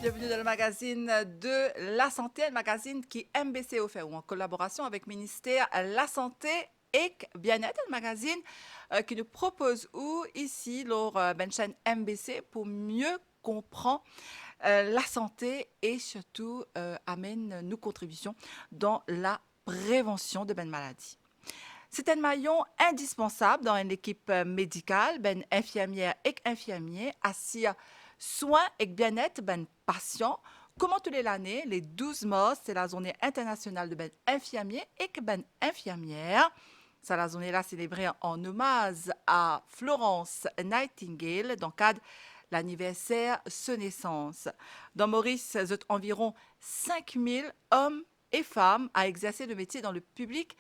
Bienvenue dans le magazine de la santé, le magazine qui MBC offert ou en collaboration avec le ministère de la Santé et Bien-être, le magazine qui nous propose où ici lors chaîne MBC pour mieux comprendre la santé et surtout amène nos contributions dans la prévention de maladies. C'est un maillon indispensable dans une équipe médicale, infirmière et infirmier, assis soins et bien-être ben patients. Comment tous les l'année, les 12 mars, c'est la journée internationale de infirmier et infirmière. C'est la journée là célébrée en hommage à Florence Nightingale dans le cadre de l'anniversaire de sa naissance. Dans Maurice, il y a environ 5000 hommes et femmes à exercer le métier dans le public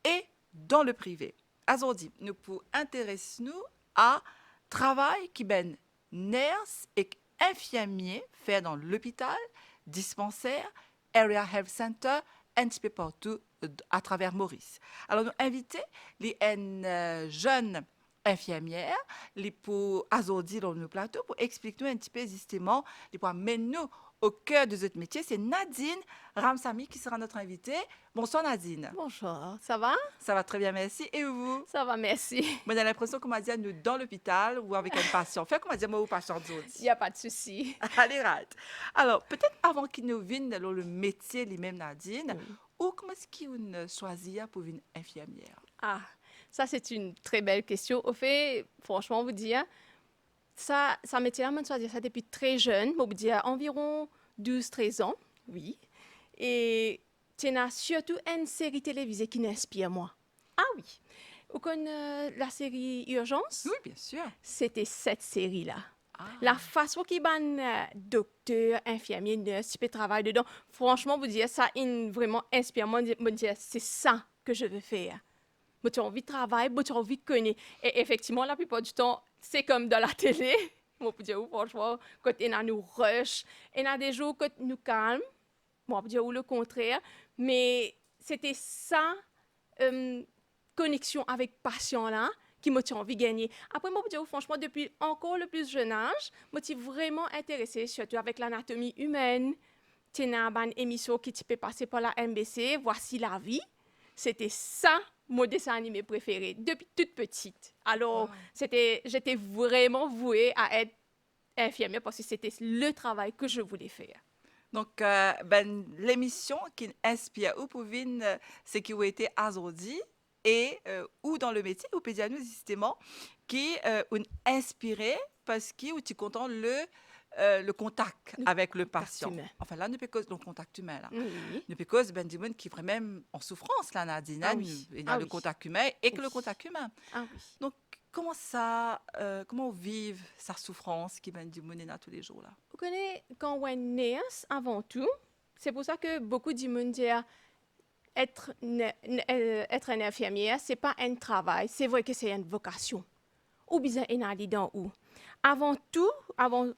et dans le privé. Aujourd'hui, nous pouvons intéresser-nous à travail qui ben nurse et infirmier fait dans l'hôpital, dispensaire, area health center, un petit peu partout à travers Maurice. Alors, nous invitons les jeunes infirmières, les pour aujourd'hui dans nos plateaux, pour expliquer nous un petit peu justement, les pour amener nous au cœur de notre métier. C'est Nadine Ramsamy qui sera notre invitée. Bonsoir Nadine. Bonjour, ça va? Ça va très bien, merci. Et vous? Ça va, merci. Moi, j'ai l'impression qu'on m'a dit à nous dans l'hôpital ou avec un patient. Fait qu'on m'a dit moi ou patient Il d'autres. n'y a pas de souci. Allez, rate. Alors, peut-être avant qu'il nous vienne dans le métier lui-même, Nadine, Oui. ou comment est-ce qu'on choisit pour une infirmière? Ah, ça c'est une très belle question. Au fait, franchement, vous dire, ça m'était à choisir ça depuis très jeune, vous dire environ 12 13 ans, oui. Et tu as surtout une série télévisée qui m'inspire moi. Ah oui. Vous connaissez la série Urgence? Oui, bien sûr. C'était cette série-là. Ah, La façon qu'il docteur, infirmier, nurse, tu peux travailler dedans, franchement, vous dire, ça vraiment inspire moi, me dire, c'est ça que je veux faire. Moi, tu as envie de travailler, moi, tu as envie de connaître. Et effectivement, la plupart du temps, c'est comme dans la télé. Moi, pour dire, franchement, quand il y a nous rush, il y a des jours que nous calme, moi, pour dire, ou le contraire. Mais c'était ça, connexion avec patient là qui m'a envie de gagner. Après, moi, pour dire, franchement, depuis encore le plus jeune âge, moi, je suis vraiment intéressée, surtout avec l'anatomie humaine. Tu as une émission qui peut passer par la MBC, Voici la vie. C'était ça, mon dessin animé préféré, depuis toute petite. Alors, wow. j'étais vraiment vouée à être infirmière parce que c'était le travail que je voulais faire. Donc, l'émission qui inspire ou pour ce qui a été aujourd'hui et ou dans le métier ou pédiatrique justement qui ont inspiré parce que ou tu content le contact Le avec le contact patient. humain. Enfin là, ne peut cause le contact humain là. Oui. Ne peut cause ben du monde qui est même en souffrance là Nadine. Ah Hein, oui. il y a Ah le oui. contact humain et que Oui. le contact humain. Ah oui. Donc comment ça comment on vive sa souffrance qui ben du monde est là tous les jours là. Vous connaissez, quand on est nurse, avant tout, c'est pour ça que beaucoup de monde disent être une infirmière, c'est pas un travail, c'est vrai que c'est une vocation. Ou bien une allée dans où. Avant tout, avant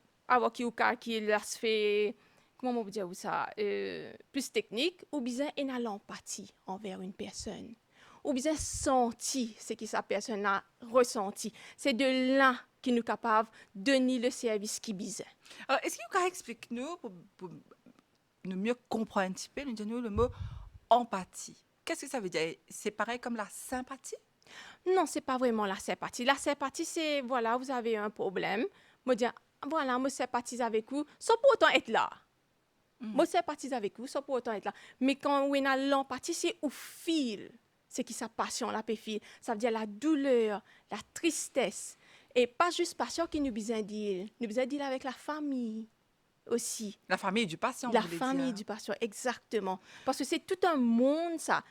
qu'il a fait, comment on peut dire ça, plus technique, ou bien une a l'empathie envers une personne. Ou bien sentir ce que sa personne a ressenti. C'est de là qu'il nous capable de donner le service qu'il besoin. Alors est-ce que vous pouvez expliquer nous pour nous mieux comprendre un petit peu, nous donner le mot empathie. Qu'est-ce que ça veut dire? C'est pareil comme la sympathie? Non, c'est pas vraiment la sympathie. La sympathie, c'est, voilà, vous avez un problème. Moi, dire, voilà, moi, sympathise avec vous, sans pour autant être là. Moi, sympathise avec vous, sans pour autant être là. Mais quand on a l'empathie, c'est au fil. C'est qui sa passion, la péfile. Ça veut dire la douleur, la tristesse. Et pas juste passion qui nous besoin dire. Nous besoin dire avec la famille aussi. La famille du patient, La vous voulez famille dire. du patient, exactement. Parce que c'est tout un monde, ça.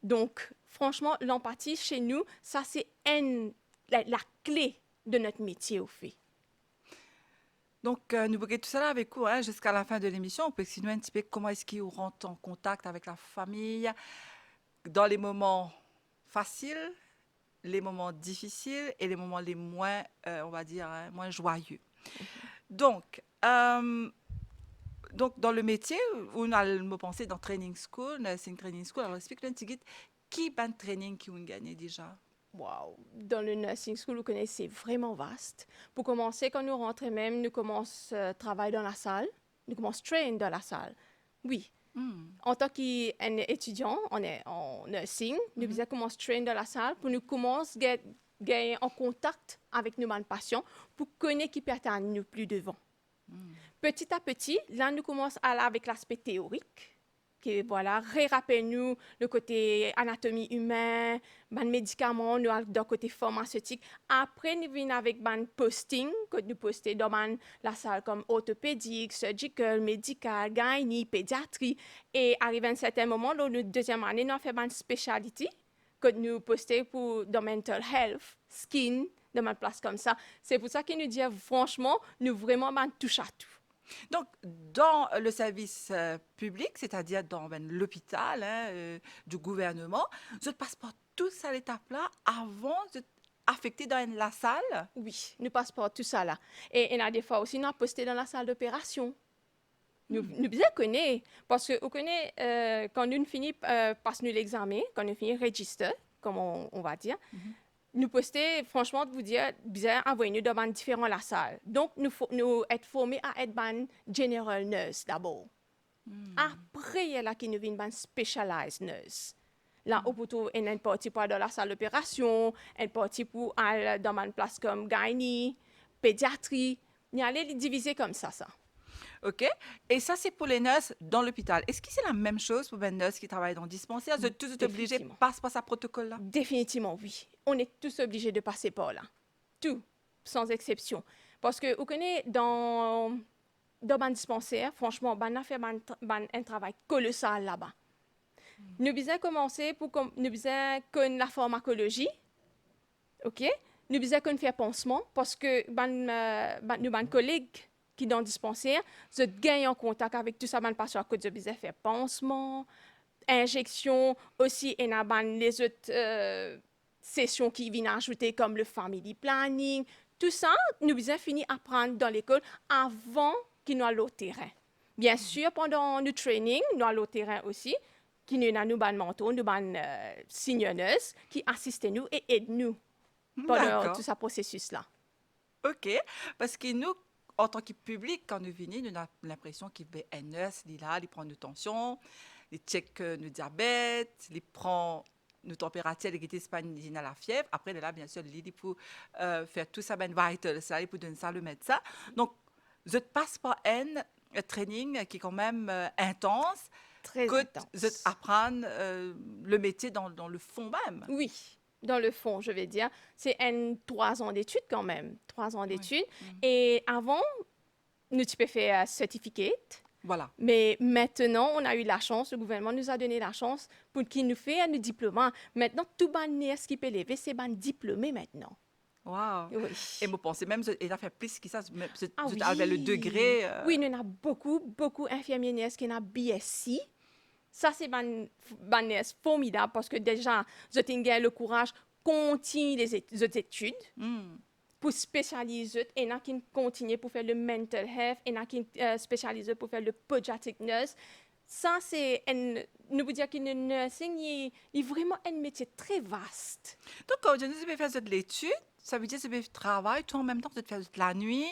Donc, franchement, l'empathie chez nous, ça, c'est la clé de notre métier, au fait. Donc, nous bouquons tout ça avec vous hein, jusqu'à la fin de l'émission. On peut expliquer un petit peu comment est-ce qu'ils rentrent en contact avec la famille dans les moments faciles, les moments difficiles et les moments les moins, on va dire, hein, moins joyeux. Donc, dans le métier, on a le mot pensé dans training school, nursing training school. Alors, explique-nous un petit peu qui ban training qui ont gagné déjà. Wow. Dans le nursing school, vous connaissez, c'est vraiment vaste. Pour commencer, quand nous rentrons même, nous commençons à travailler dans la salle. Nous commençons à train dans la salle. Oui. En tant qu'étudiant en nursing, nous devons commencer à train dans la salle pour nous commencer à gagner en contact avec nos patients pour connaître qui peut attendre nous plus devant. Petit à petit, là, nous commençons à aller avec l'aspect théorique, qui voilà, rappelle-nous le côté anatomie humaine, les médicaments, nous allons dans le côté pharmaceutique. Après, nous venons avec les posting, que nous postons dans la salle comme orthopédique, surgical, médical, gynae, pédiatrie. Et arrivé à un certain moment, dans notre deuxième année, nous avons fait une spécialité que nous postons pour dans mental health, skin, dans une place comme ça. C'est pour ça que nous disons, franchement, nous vraiment touche à tout. Donc, dans le service public, c'est-à-dire dans l'hôpital du gouvernement, je passe par tout ça l'étape-là avant d'être affecté dans la salle? Oui, nous passons par tout ça là. Et des fois aussi, nous avons posté dans la salle d'opération. Nous bien connaissons, parce que vous connaissez, quand nous finissons, passe-nous l'examen, quand nous finissons register, comme on va dire, nous postons, franchement, de vous dire, bien, envoyez-nous devant différents la salle. Donc, nous être formés à être ban general nurse d'abord. Après, il y a là qui nous vient ban specialized nurse. Là, au plutôt, il y a une partie pour aller dans la salle d'opération, une partie pour aller dans une place comme gynae, pédiatrie. Il y a les diviser comme ça. OK. Et ça, c'est pour les nurses dans l'hôpital. Est-ce que c'est la même chose pour les nurses qui travaillent dans le dispensaire? Vous êtes tous obligés de passer par ce protocole-là? Définitivement, oui. On est tous obligés de passer par là. Tout, sans exception. Parce que, vous connaissez, dans un dispensaire, franchement, on a fait un travail colossal là-bas. Nous devons commencer pour nous devons connaître la pharmacologie. OK? Nous devons faire pansement parce que nos collègues qui dans le dispensaire, je gagne en contact avec tout ça, les patients que je besoin faire pansement, injection, aussi et les autres sessions qui viennent ajouter comme le family planning. Tout ça, nous besoin finir à apprendre dans l'école avant qu'ils nous allons au terrain. Bien sûr, pendant le training, nous allons au terrain aussi, qui nous avons nos mentors, nos signonneuses qui assistent nous et aident nous pendant tout ce processus-là. OK. Parce que nous, en tant que public, quand nous venons, nous avons l'impression qu'il y a un nurse, il est là, il prend nos tensions, il check nos diabètes, il prend nos températures, il est à la fièvre. Après, il est là, bien sûr, il est pour faire tout ça, vital, ça, il pour donner ça le médecin. Donc, je passe par un training qui est quand même intense, Très que intense. je apprends le métier dans le fond même. Oui. Dans le fond, je vais dire, c'est 3 ans d'études quand même, 3 ans d'études. Et avant, nous tu peux faire un certificate. Voilà. Mais maintenant, on a eu la chance, le gouvernement nous a donné la chance pour qu'il nous fasse un diplôme. Maintenant, tout le qui peut lever, c'est un diplômé maintenant. Wow. Oui. Et je pensais même qu'il a fait plus que ça, Oui. avec le degré. Oui, nous avons beaucoup d'infirmiers qui ont BSc. Ça, c'est une formidable parce que déjà, je tenais le courage de continuer les études pour spécialiser et qui continuer pour faire le mental health et qui spécialiser pour faire le pediatric nurse. Ça, c'est nous vous dire que le nursing est vraiment un métier très vaste. Donc, quand je dis faire de l'étude, ça veut dire que tu travailles tout en même temps, tu fais la nuit,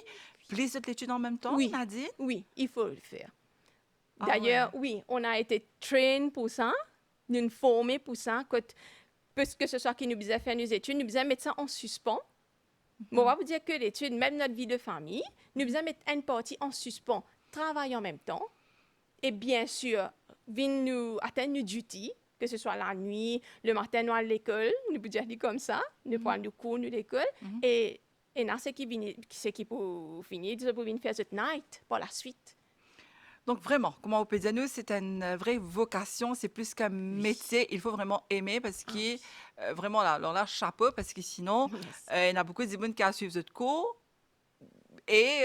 plus de l'étude en même temps, Oui. Nadine? Oui, il faut le faire. Ah D'ailleurs, ouais. oui, on a été trainés pour ça, nous formés pour ça, que ce soit qui nous faisait faire nos études, nous faisait mettre ça en suspens. Mais on va vous dire que l'étude, même notre vie de famille, nous faisait mettre une partie en suspens, travailler en même temps, et bien sûr, venir nous atteindre nos duty, que ce soit la nuit, le matin, nous à l'école, nous vous dire comme ça, nous prenons nos cours, nous l'école, et là, c'est qui pour finir, c'est pour venir faire cette night pour la suite. Donc, vraiment, comment on peut dire, nous, c'est une vraie vocation, c'est plus qu'un métier. Il faut vraiment aimer parce que, vraiment, là, alors là, chapeau, parce que sinon, il y en a beaucoup de gens qui suivent ce cours. Et,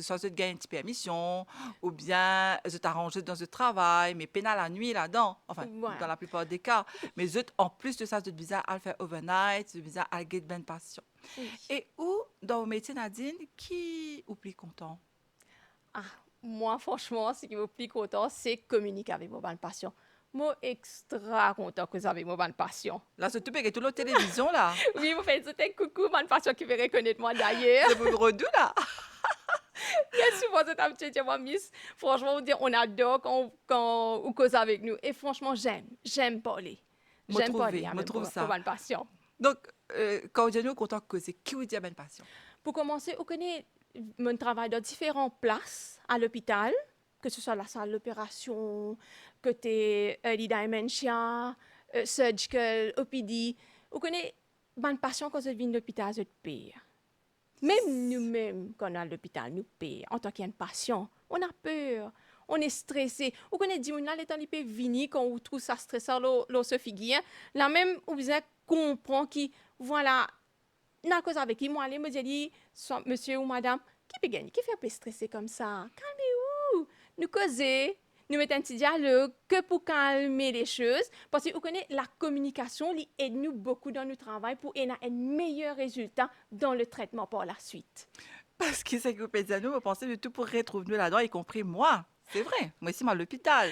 soit tu gagnes une petite permission, ou bien je t'arrange dans ce travail, mais pénal la nuit là-dedans, enfin, Voilà. dans la plupart des cas. Mais en plus de ça, tu visa à le faire overnight, tu visa à gagner de passion. Oui. Et où, dans le métier, Nadine, qui ou plus content? Moi, franchement, ce qui me plaît content, c'est communiquer avec vos bonnes passions. Moi, extra content que vous avez vos bonnes passions. Là, c'est tout bien, tout la télévision, là. Oui, vous faites un coucou, bonne passion qui veut reconnaître moi d'ailleurs. C'est vous redou, là. Bien souvent, cette habitude, moi, Miss. Franchement, on adore quand on cause avec nous. Et franchement, j'aime parler. J'aime parler, hein, Me même trouve pour ça. ma passion. Donc, quand on dit nous, content que c'est qui vous dit à bonne passion? Pour commencer, on connaît mon travail dans différentes places à l'hôpital, que ce soit la salle d'opération, côté early dementia, surgical, OPD. On connaît ma passion quand je viens de l'hôpital, je paye. Même nous-mêmes, quand on est à l'hôpital, nous payons en tant qu'un patient. On a peur, on est stressé. On connaît des gens, les temps, ils peuvent venir quand on trouve ça stressant, l'on se figure. Là même, on vous comprend qui, voilà, n'a cause avec qui, moi, aller me dire, monsieur ou madame, qui peut gagner, qui fait un peu stresser comme ça? Calmez-vous, nous causer. Nous mettons un petit dialogue que pour calmer les choses. Parce que vous connaissez, la communication aide nous beaucoup dans notre travail pour avoir un meilleur résultat dans le traitement par la suite. Parce que c'est que nous, vous pensez de tout pour retrouver nous là-dedans, y compris moi. C'est vrai, moi aussi, moi, à l'hôpital.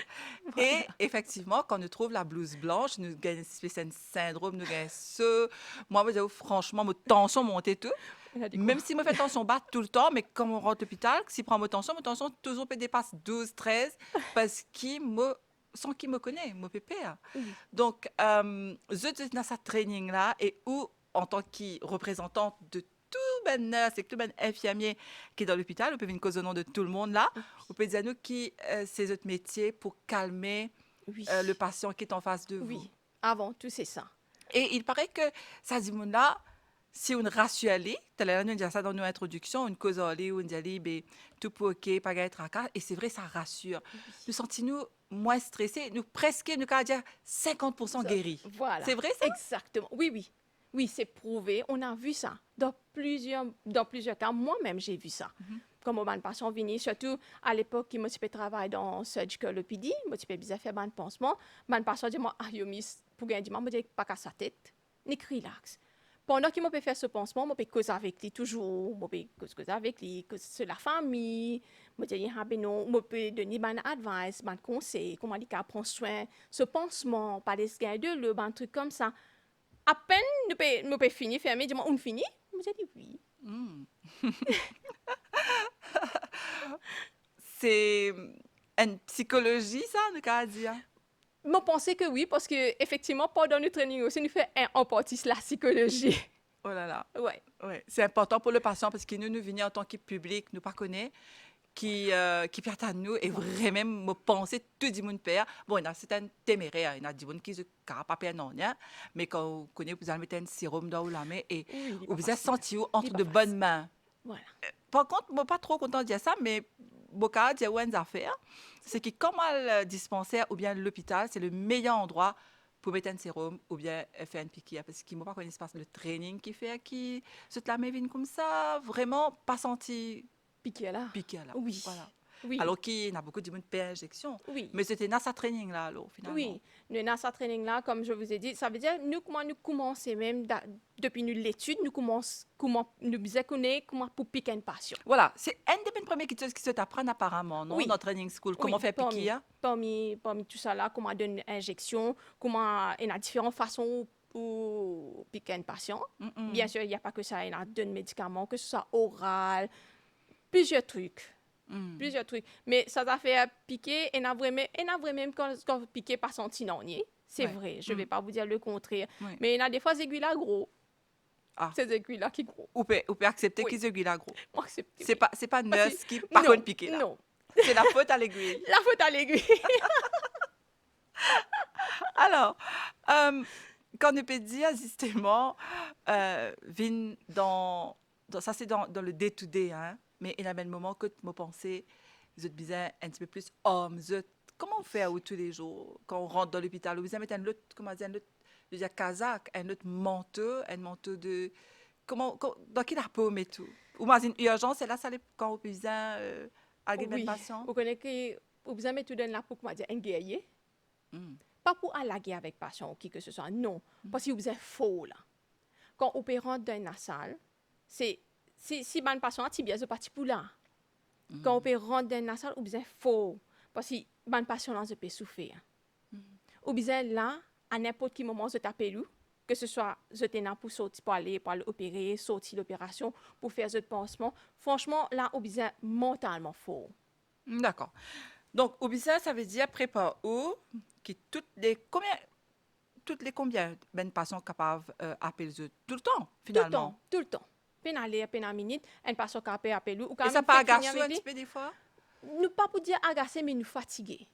Et effectivement, quand nous trouve la blouse blanche, nous gagnons un syndrome, nous gagnons ce. Moi, vous savez, franchement, ma tension monte et tout. On a dit quoi? Même si me fait tension basse tout le temps, mais quand on rentre à l'hôpital, si prend ma tension toujours peut dépasse 12, 13, parce qu'il me sans qu'il me connaît, me pépère. Oui. Donc, je suis dans ce training-là et où, en tant que représentante de tout ben nurse et tout ben infirmier qui est dans l'hôpital, on peut venir cause au nom de tout le monde là, on peut dire à nous qui c'est notre métier pour calmer Oui. le patient qui est en face de vous. Oui. Avant tout, c'est ça. Et il paraît que ça dit là, si on rassure ali, tu as dit ça dans nos introductions, une cause ali ou une diali, ben tout pour ok, pas être à cas, et c'est vrai ça rassure. Nous sentons-nous moins stressés, nous presque nous qu'à dire 50% guéris. Voilà. C'est vrai ça? Exactement. Oui, oui. Oui, c'est prouvé. On a vu ça dans plusieurs cas. Moi-même, j'ai vu ça. Comme mon patient venu, surtout à l'époque, moi, je travailler dans surgical OPD, moi, je bien faire un pansement. Mon patient dit, moi, ah, yo, miss, pour gagner, moi, je dis, pas qu'à sa tête, ni relax. Pendant qu'il m'a fait ce pansement, moi, je cause avec lui toujours, moi, je cause avec lui, cause sur la famille, moi, je dis, ah, ben non, moi, je peux donner un advice, un conseil, comment il prendre soin, ce pansement, pas des gains de l'eau, un truc comme ça. À peine, nous pouvons finir, fermer, dis-moi, on finit? Moi, j'ai dit oui. C'est une psychologie ça, nous qu'à dire. Moi, pensais que oui, parce que effectivement, pendant le training aussi, nous fait en partie la psychologie. Oh là là. Ouais. Ouais, c'est important pour le patient parce que nous venons en tant que public, nous pas connaît, qui perd à nous et vraiment me penser tout le monde perd. Bon, il y a certaines téméraires, il y a des gens qui se capent pas non, mais quand vous connaissez, vous allez mettre un sérum dans la main et Oui, vous vous êtes senti entre pas de facile. bonnes mains. Voilà. Par contre, moi pas trop content de dire ça, mais beaucoup dire une affaire, c'est que comme le dispensaire ou bien l'hôpital, c'est le meilleur endroit pour mettre un sérum ou bien faire un piqûre parce qu'il ne pas connaître le training qui fait qui se la met comme ça, vraiment pas senti Piqué là. piqué là. Oui. Voilà. Oui. Alors qu'il y a beaucoup de monde per injection. Oui. Mais c'était dans sa training là alors finalement. Oui, nous dans ce training-là, comme je vous ai dit, ça veut dire nous commençons même depuis l'étude, nous commençons nous connaître comment pour piquer une passion. Voilà, c'est un des premières choses qui se t'apprennent apparemment, non, Oui. dans training school, comment Oui, faire piquer. parmi tout ça là, comment donner une injection, comment il y a différentes façons pour piquer une passion. Bien sûr, il n'y a pas que ça, il y a d'autres médicaments, que ce soit oral, plusieurs trucs. Plusieurs trucs. Mais ça t'a fait piquer, et n'a vraiment quand piquer pas senti non. C'est Ouais. vrai, je ne vais pas vous dire le contraire. Ouais. Mais il y a des fois des aiguilles là gros. Ah. Ces aiguilles là qui gros. Ou peut accepter Oui. qu'ils aiguillent là gros. Moi, c'est C'est pas Parce nurse que- qui par non, contre piquer là. Non, C'est la faute à l'aiguille. la faute à l'aiguille. Alors, quand on peut dire justement, vin ça c'est dans le day-to-day, hein, mais il y a un moment que je pensais, vous êtes bien un petit peu plus homme, comment on fait tous les jours quand on rentre dans l'hôpital, vous avez un autre, comment dire, un autre, je veux dire, casaque, un autre manteau de, dans quel arpeau on met tout? Ou dans une urgence, et là, ça quand on peut bien agréer le patient? Vous connaissez que vous avez tout dans la pour comment dire un guerrier. Pas pour allaguer avec patient ou qui que ce soit, non. Parce que vous êtes faux là. Quand on peut rentrer dans la salle, c'est si ban patient a bien c'est parti pour là. Quand on peut rentrer dans la salle, vous êtes faux. Parce que ban patient là, je peux souffrir. Ou bien là, à n'importe quel moment, je t'appelle où, que ce soit Zotena pour sortir, pour aller opérer, sortir l'opération, pour faire ce pansement. Franchement, là, on besoin mentalement fort. D'accord. Donc, Obisa, ça veut dire prépare où, qui toutes les combien ben patients capables appeler tout le temps, Tout le finalement. temps, tout le temps. Peine aller, peine à minute, un patient qui appelle ou quand Et ça même pas fait finir agacer avec un lui. petit peu des fois? Nous pas pour dire agacé, mais nous fatiguer.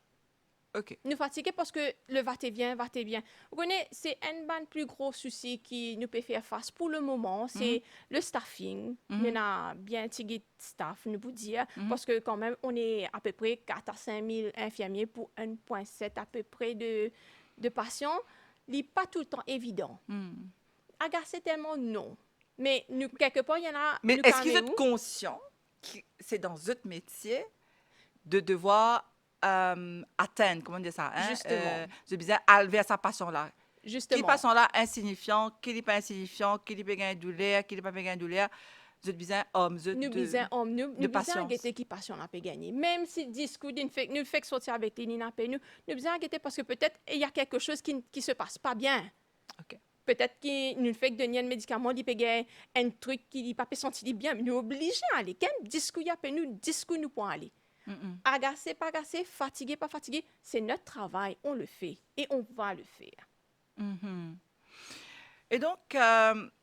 OK. Nous fatiguer parce que le va-t-et-vient, va-t-et-vient. Vous connaissez, c'est un ban plus gros souci qui nous peut faire face pour le moment, Mhm, c'est le staffing. mhm, Nous avons bien tigé de staff, nous vous dire, mhm, parce que quand même, on est à peu près 4 à 5 000 infirmiers pour 1,7 à peu près de patients. Ce n'est pas tout le temps évident. mhm. Agacé tellement, non. Mais nous, quelque part, il y en a, Mais nous, est-ce quand que vous même êtes où? conscient que c'est dans votre métier de devoir atteindre, comment dire ça, hein, Justement, je disais, enlever sa passion-là. Qui justement. passion-là insignifiant, qui n'est pas insignifiant, qui n'est pas gain douleur, qui n'est pas gain douleur, je disais, homme, Nous de besoin patience. guetter qui passion n'a pas gagné. Même si discours nous fait sortir avec les nina nous besoin guetter parce que peut-être il y a quelque chose qui se passe pas bien. OK. Peut-être qu'il nous fait donner un médicament, il peut gagner un truc qui n'est pas senti bien, mais nous obligés à aller. Quand discours y a discours nous pour aller. Mhm, Agacé, pas agacé, fatigué, pas fatigué, c'est notre travail, on le fait et on va le faire. mhm. Et donc,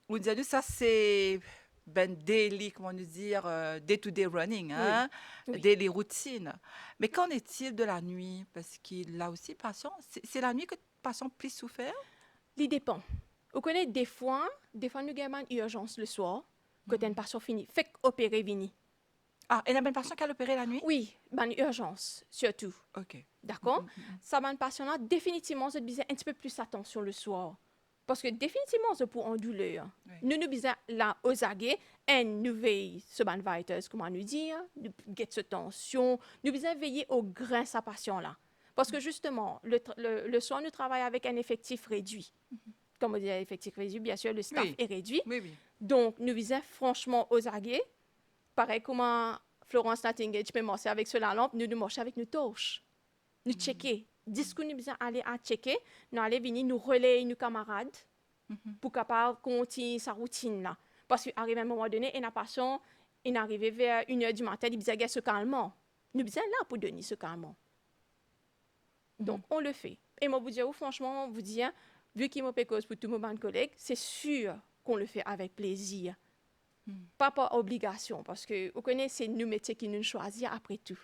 vous disiez, ça, c'est ben daily, comment nous dire, day-to-day running, Oui, hein, oui. daily routine. Mais qu'en est-il de la nuit? Parce qu'il a aussi patient. C'est la nuit que patient plus souffert? Il dépend. Vous connaissez des fois nous avons une urgence le soir, quand une patient fini, fait opérer vini. Ah, et la même patient qui a opéré la nuit? Oui, ben urgence, surtout. OK. D'accord? Ça ben patient-là, définitivement, je besoin un petit peu plus attention le soir. Parce que définitivement, c'est pour en douleur. Oui. Nous besoin là, aux aguets, et nous veillons sur ban vitals, comment nous dire, nous get ce tension, nous besoin veiller au grain sa patient-là. Parce que justement, le soir, nous travaillons avec un effectif réduit. Comme on dit, un effectif réduit, bien sûr, le staff Oui, est réduit. oui, oui. Donc, nous visons franchement aux aguets. Pareil comme Florence Nightingale, tu peux marcher avec sur la lampe, nous marchons avec nos torches. Nous checker. Discours nous besoin aller à checker, nous aller venir nous relayer nos camarades pour capable continuer sa routine là. Parce qu'arrive un moment donné, une patient, il arrive vers 1 heure du matin, il besoin de ce calmant. Nous besoin là pour donner ce calmant. Donc, on le fait. Et moi, vous dire, franchement, vous dire, vu qu'il m'a cause pour tous mes collègues, c'est sûr qu'on le fait avec plaisir. Pas par obligation, parce que vous connaissez, c'est nous métiers qui nous choisissent après tout.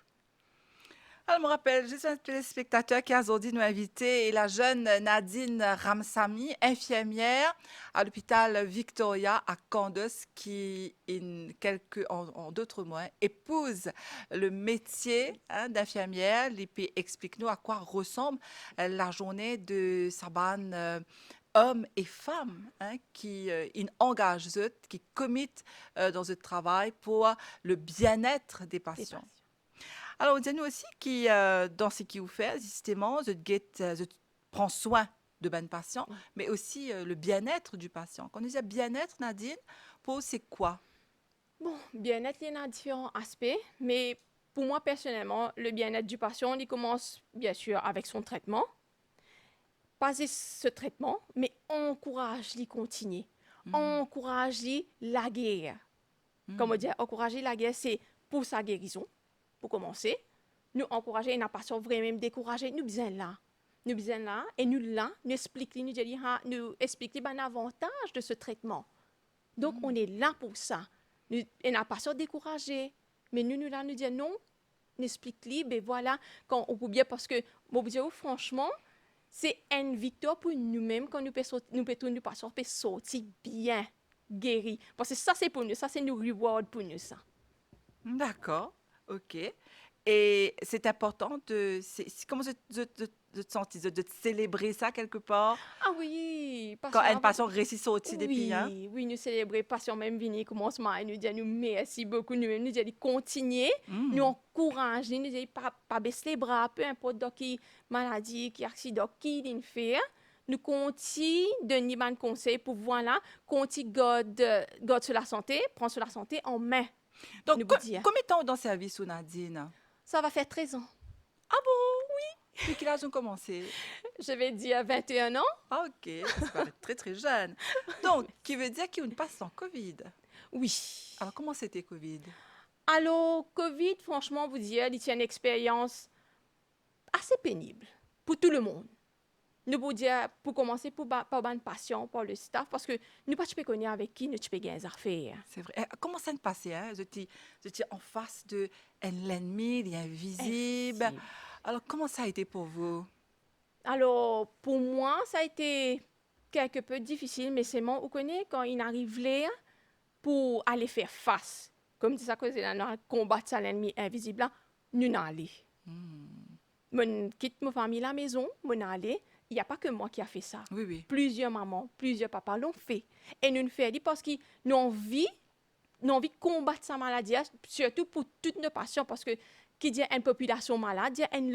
Alors, je me rappelle, je suis un téléspectateur qui a aujourd'hui nous invité et la jeune Nadine Ramsamy, infirmière à l'hôpital Victoria à Candos, qui, en d'autres mots, épouse le métier hein, d'infirmière. Et puis explique-nous à quoi ressemble la journée de Saban. Hommes et femmes hein, qui engagent, qui commettent dans ce travail pour le bien-être des Des patients. patients. Alors, dis-nous aussi qui, dans ce qui vous fait, justement, je prends soin de ben patient, mais aussi le bien-être du patient. Quand on dit bien-être, Nadine, pour c'est quoi? Bon, bien-être, il y en a différents aspects, mais pour moi, personnellement, le bien-être du patient, il commence bien sûr avec son traitement. Passer ce traitement, mais encourage-les continuer. Mhm, Encourage-les la guerre. Comme on mhm, dit, encourager la guerre, c'est pour sa guérison, pour commencer. Nous encourager, et n'a pas vraiment décourager, nous besoin là. Nous besoin là, et nous là, nous expliquons, nous expliquons l'avantage de ce traitement. Donc, on est là pour ça. Nous, et n'a pas décourager. Mais nous là, nous disons non, nous expliquons, ben voilà, quand on peut bien, parce que, moi, vous dire, franchement, c'est une victoire pour nous-mêmes quand nous pas sortir bien guéri. Parce que ça, c'est pour nous, ça, c'est nous reward pour nous, ça. d'accord, ok. Et c'est important comment de te sentir, de célébrer ça quelque part, Ah oui, quand passion une avant. patient réussit sortir des pays, hein? Oui, oui, nous célébrer passion même vini commencement et nous dire nous merci beaucoup nous-mêmes nous dire de continuer, nous Mhm, encourager, nous dire pas baisser les bras, peu importe de qui maladie, qui accident, qui d'une fait, nous continuons de donner des conseils pour voilà, continuer garde sur la santé, prendre sur la santé en main, Donc, nous vous dire. combien de temps dans service, Nadine? Ça va faire 13 ans. Ah bon? Depuis quel âge ont commencé? Je vais dire 21 ans. Ah, ok, ça paraît très très jeune. Donc, qui veut dire qu'on passe sans Covid. Oui. Alors, comment c'était Covid? Alors, COVID, franchement, vous dire, c'est une expérience assez pénible pour tout le monde. Nous pouvons dire, pour commencer, par bonne passion, pour le staff, parce que nous pas tu peux connaître avec qui nous tu peux gagner des affaires. C'est vrai. Comment ça se passait, hein? J'étais en face de l'ennemi, il est invisible. Invisible. Alors, comment ça a été pour vous? Alors, pour moi, ça a été quelque peu difficile, mais c'est moi, vous connaissez, quand il arrive là, pour aller faire face, comme ça, que c'est dans combattre ça, l'ennemi invisible, là, nous n'allons. Je quitte ma famille à la maison, je n'allais. Il n'y a pas que moi qui a fait ça. Oui, oui. Plusieurs mamans, plusieurs papas l'ont fait. Et nous le faisons parce qu'ils ont envie de combattre sa maladie, surtout pour toutes nos patients, parce que qui dit une population malade, dit une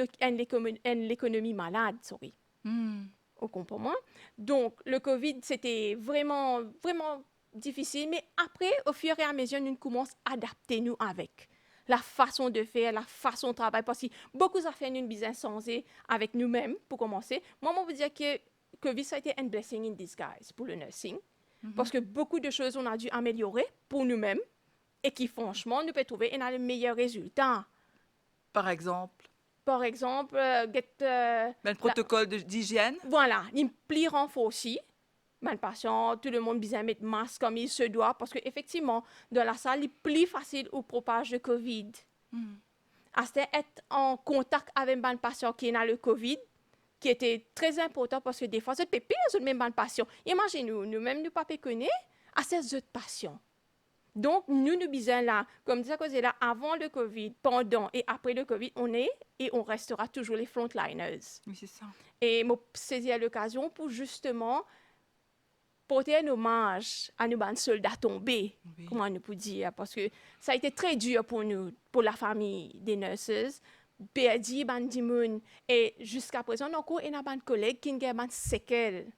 l'économie malade, sorry. Hmm. Vous comprenez? Donc, le COVID, c'était vraiment, vraiment difficile, mais après, au fur et à mesure, nous commençons à adapter nous avec la façon de faire, la façon de travailler, parce que beaucoup d'affaires nous besoin changer avec nous-mêmes, pour commencer. Moi, je veux dire que COVID, ça a été un blessing in disguise pour le nursing, parce que beaucoup de choses, on a dû améliorer pour nous-mêmes, et qui, franchement, nous peut trouver un meilleur résultat. Par exemple, Par exemple, le protocole d'hygiène. voilà, il plie renfort aussi. Ben, le patient, tout le monde besoin mettre masque comme il se doit, parce qu'effectivement, dans la salle, il est plus facile au propage de COVID. À être en contact avec un patient qui a le COVID, qui était très important parce que des fois, c'est pépé, c'est même un patient. Imaginez-nous, nous-mêmes, nous pas connaître à ces autres patients. Donc, nous besoin là, comme ça, c'est là, avant le COVID, pendant et après le COVID, on est et on restera toujours les frontliners. Oui, c'est ça. Et je saisis l'occasion pour justement porter un hommage à nos soldats tombés, Oui. comment on peut dire, parce que ça a été très dur pour nous, pour la famille des nurses, perdu ban et jusqu'à présent encore il y a des collègues qui ont des séquelles.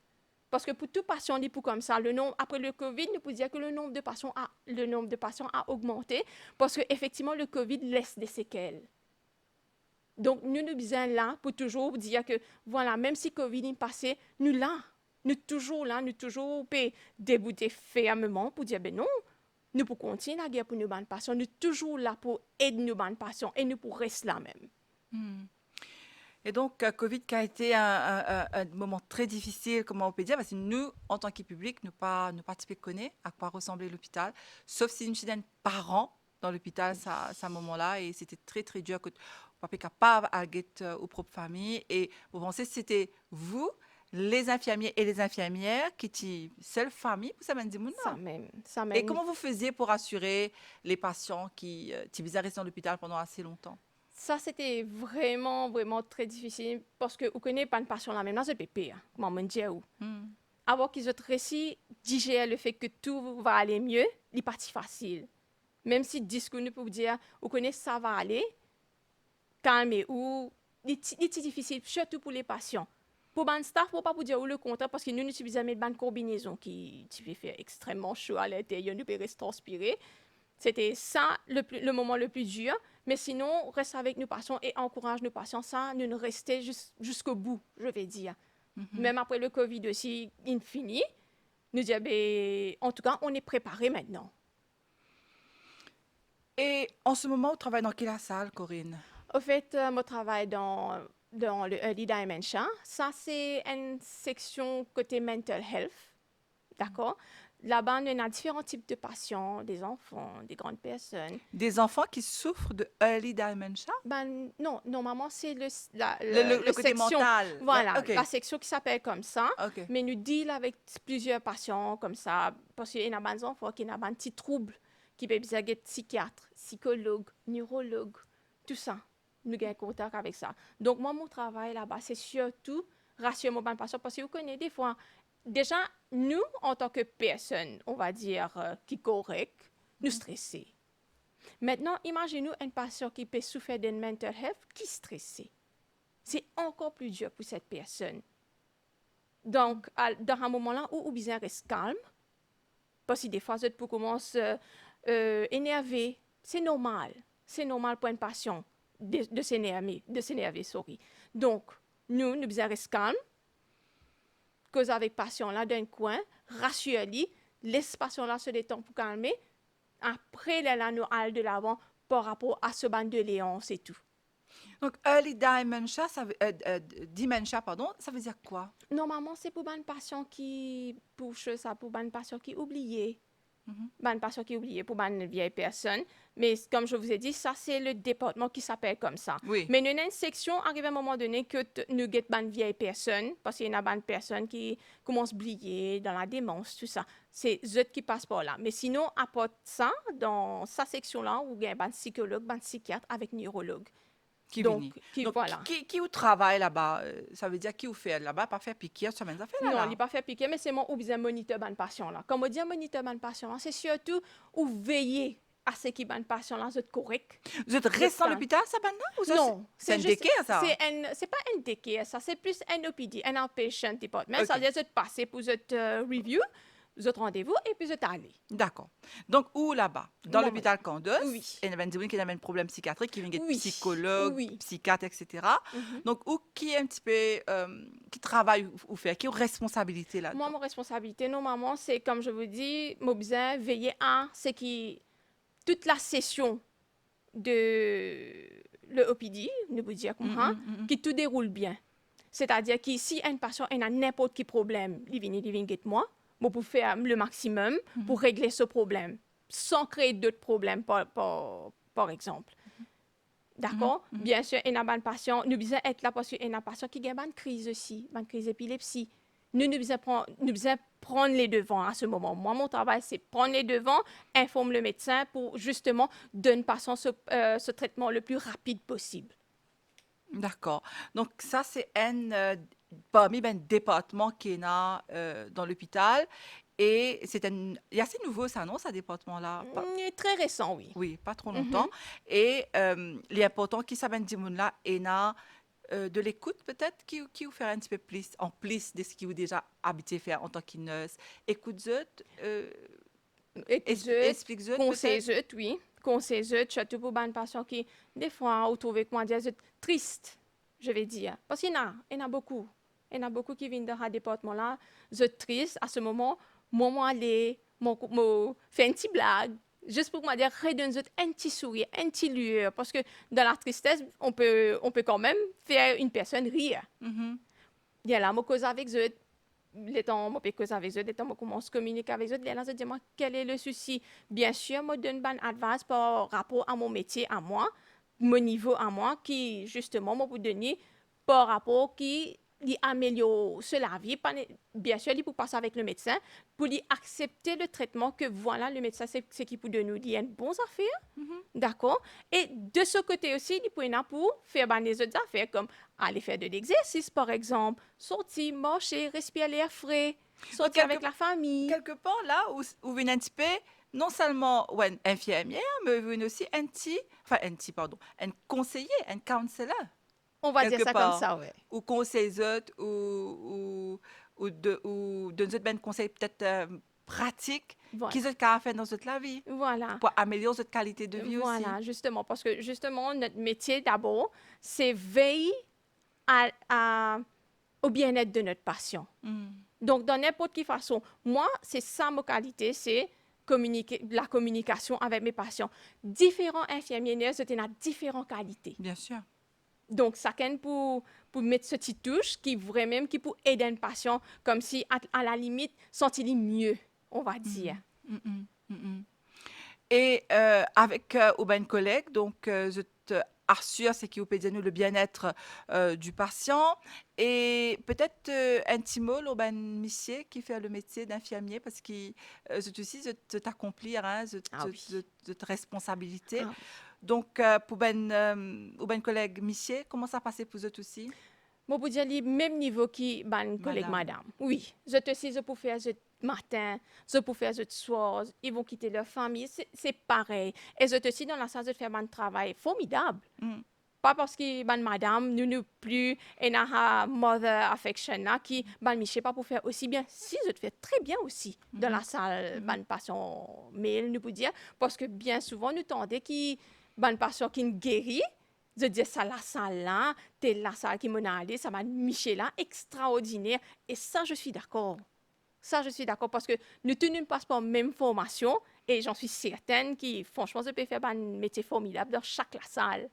Parce que pour tout patient dit pour comme ça, le nombre après le Covid, nous pouvons dire que le nombre de patients a augmenté parce que effectivement le Covid laisse des séquelles. Donc nous sommes là pour toujours dire que voilà, même si Covid est passé, nous toujours là, nous toujours débouter fermement pour dire ben non, nous pour continuer la guerre pour nos bonnes patients, nous toujours là pour aider nos bonnes patients et nous pour rester là même. Et donc, Covid qui a été un moment très difficile, comment on peut dire, parce que nous, en tant que public, nous pas connaître à quoi ressemblait l'hôpital, sauf si nous sommes parents dans l'hôpital, ça, à ce moment-là, et c'était très, très dur que papa capable à get aux propres familles. Et vous pensez que c'était vous, les infirmiers et les infirmières, qui étaient seule famille pour ça, dit Ça même, ça Et même. comment vous faisiez pour assurer les patients qui étaient restés dans l'hôpital pendant assez longtemps? Ça, c'était vraiment, vraiment très difficile parce que vous connaissez pas une passion la même dans ce pépé, hein, comment on dit où. Avant qu'ils aient réussi digérer le fait que tout va aller mieux, il est parti facile. Même si discours nous peut dire, vous connaissez ça va aller, calmez ou il est difficile, surtout pour les patients. Pour le staff, pour pas vous dire le contraire, parce que nous utilisons une combinaison qui fait faire extrêmement chaud à l'intérieur, nous peut rester transpirer. C'était ça le moment le plus dur. Mais sinon, reste avec nos patients et encourage nos patients. Ça, nous rester jusqu'au bout, je vais dire. Même après le Covid aussi, infini, nous dire, ben, en tout cas, on est préparé maintenant. Et en ce moment, vous travaillez dans quelle salle, Corinne? Au fait, moi, travaille dans le Early Dementia. Ça, c'est une section côté mental health. D'accord? Là-bas, on a différents types de patients, des enfants, des grandes personnes. Des enfants qui souffrent de early dementia? Ben, non, normalement, c'est Le le côté section. mental. Voilà, OK. la section qui s'appelle comme ça. OK. Mais nous deal avec plusieurs patients comme ça. Parce qu'il y a des enfants qui ont des petits troubles, qui peuvent être psychiatre, psychologue, neurologue, tout ça. Nous avons contact avec ça. Donc, moi, mon travail là-bas, c'est surtout rassurer mon patient. Parce que vous connaissez des fois, déjà, nous, en tant que personne, on va dire, qui est correct, nous stressons. Maintenant, imaginez-nous un patient qui peut souffrir d'une mental health qui est stressé. C'est encore plus dur pour cette personne. Donc, dans un moment-là où vous reste calme, parce que des fois, vous peut commencer énervé. C'est normal. C'est normal pour un patient de s'énerver, sorry. Donc, nous devons rester calmes, cause avec patient là d'un coin, rassurer-lui, laisse patient là se détendre pour calmer. Après, là, nous allons de l'avant par rapport à ce bande de Léon, c'est tout. Donc, early dementia, dementia, pardon, ça veut dire quoi? Normalement, c'est pour une patient qui touche ça, pour une patient qui oublie. Une patient qui oublie pour une vieille personne. Mais comme je vous ai dit, ça, c'est le département qui s'appelle comme ça. Oui. Mais nous avons une section, arrive à un moment donné, que nous avons une vieille personne, parce qu'il y a une personne qui commence à oublier dans la démence, tout ça. C'est eux qui passent par là. Mais sinon, à part ça, dans sa section-là, où il y a un psychologue, un psychiatre avec neurologue. Qui Donc, vient. Donc, voilà. qui au travail là-bas? Ça veut dire qui ou fait là-bas, pas faire piquer, ça mène ça fait Non, là. il n'est pas fait piquer, mais c'est moi où besoin moniteur ban patient là. Comme on dit moniteur ban patient là, c'est surtout où veiller à ce qui ban patient là, c'est correct. Vous êtes resté à l'hôpital, ça, maintenant? Ou ça, Non, c'est un juste- daycare, ça? c'est pas un daycare, ça, c'est plus un OPD, un outpatient department. Ok. Ça veut dire que vous passez pour votre review, votre rendez-vous, et puis vous allez. D'accord. Donc, où là-bas? Dans Moi, l'hôpital Candos? Oui. Et il y a des qui a un problème psychiatrique, qui vient être Oui. psychologue, Oui. psychiatre, etc. Donc, où qui est un petit peu, qui travaille ou fait, qui a une responsabilité là-dedans? Moi, mon responsabilité, normalement, c'est, comme je vous dis, mon besoin veiller à ce qui, toute la session de le OPD, nous vous dire comment, qui tout déroule bien. C'est-à-dire que si un patient a n'importe quel problème, il vient get moi, pour faire le maximum pour régler ce problème, sans créer d'autres problèmes, par exemple. D'accord? Bien sûr, il y a un patient, nous devons être là parce qu'il y a un patient qui a une crise aussi, une crise d'épilepsie. Nous devons prendre les devants à ce moment. Moi, mon travail, c'est prendre les devants, informer le médecin pour justement donner au patient ce traitement le plus rapide possible. D'accord. Donc, ça, c'est parmi les départements qu'il y a dans l'hôpital. Et il est assez nouveau, ça, non, ce département-là? Il est très récent, oui. Oui, pas trop longtemps. Et il est important qu'il s'appelle là et na de l'écoute peut-être qui vous faire un petit peu plus en plus de ce qui vous déjà habitué faire en tant que nurse. Écoute-eux, explique-eux Conseil peut-être. oui. Conseil surtout pour les patients qui, des fois, ont trouvé comment dire, triste, je vais dire. Parce qu'il y en a beaucoup. Il y en a beaucoup qui viennent dans ce département-là, triste. À ce moment, moi, aller, faire une petite blague, juste pour moi dire, redonne un petit sourire, un petit lueur. Parce que dans la tristesse, on peut quand même faire une personne rire. Il y a là, moi, cause avec eux. Les temps, moi, cause avec eux, les temps, moi, commence à communiquer avec eux. Les gens se disent, quel est le souci? Bien sûr, moi, donne bonne advice par rapport à mon métier, à moi, mon niveau à moi, qui, justement, moi, pour donner par rapport qui il améliore la vie, bien sûr, il faut passer avec le médecin pour lui accepter le traitement que voilà, le médecin, c'est ce qui peut nous dire une bonne affaire, d'accord? Et de ce côté aussi, il peut pour faire des autres affaires comme aller faire de l'exercice, par exemple, sortir, marcher, respirer l'air frais, sortir avec la famille. Quelque part là où vient un petit peu, non seulement une infirmière, mais vient aussi un conseiller, un counselor. On va dire Quelque ça part. comme ça, ouais. Ou conseils autres, ou de nous ben conseils peut-être pratiques Voilà. qu'ils ont qu'à faire dans notre vie Voilà. pour améliorer notre qualité de vie aussi. Voilà, justement, parce que justement, notre métier d'abord, c'est veiller au bien-être de notre patient. Donc, dans n'importe quelle façon, moi, c'est ça ma qualité, c'est la communication avec mes patients. Différents infirmiers, c'est une différentes qualités. Bien sûr. Donc, chacun pour mettre ce petit touche qui vraiment qui pour aider un patient, comme si à la limite sentir mieux, on va dire. Et avec un collègue, donc je te assure, c'est qui vous peut dire nous le bien-être du patient et peut-être un petit mot au monsieur qui fait le métier d'infirmier parce que c'est aussi de t'accomplir, hein, de ta responsabilité. Ah. Donc, pour ben collègue monsieur, comment ça passait pour eux aussi? Moi, pour dire, le même niveau que mon collègue madame. Oui, je te sais, je peux faire ce matin, je peux faire ce soir, ils vont quitter leur famille, c'est pareil. Et je te sais, dans la salle de faire un travail formidable. Pas parce que madame, nous plus, et a mother affection, qui, Michel, pas pour faire aussi bien. Si, je te fais très bien aussi dans la salle, patient, mais nous peut dire, parce que bien souvent, nous tendons que patient qui guérit, Je dis ça, la salle là, t'es la salle qui m'a allé, ça m'a miché là, extraordinaire. Et ça, je suis d'accord. Ça, je suis d'accord parce que nous tous ne passons pas la même formation et j'en suis certaine que, franchement, je peux faire un métier formidable dans chaque la salle.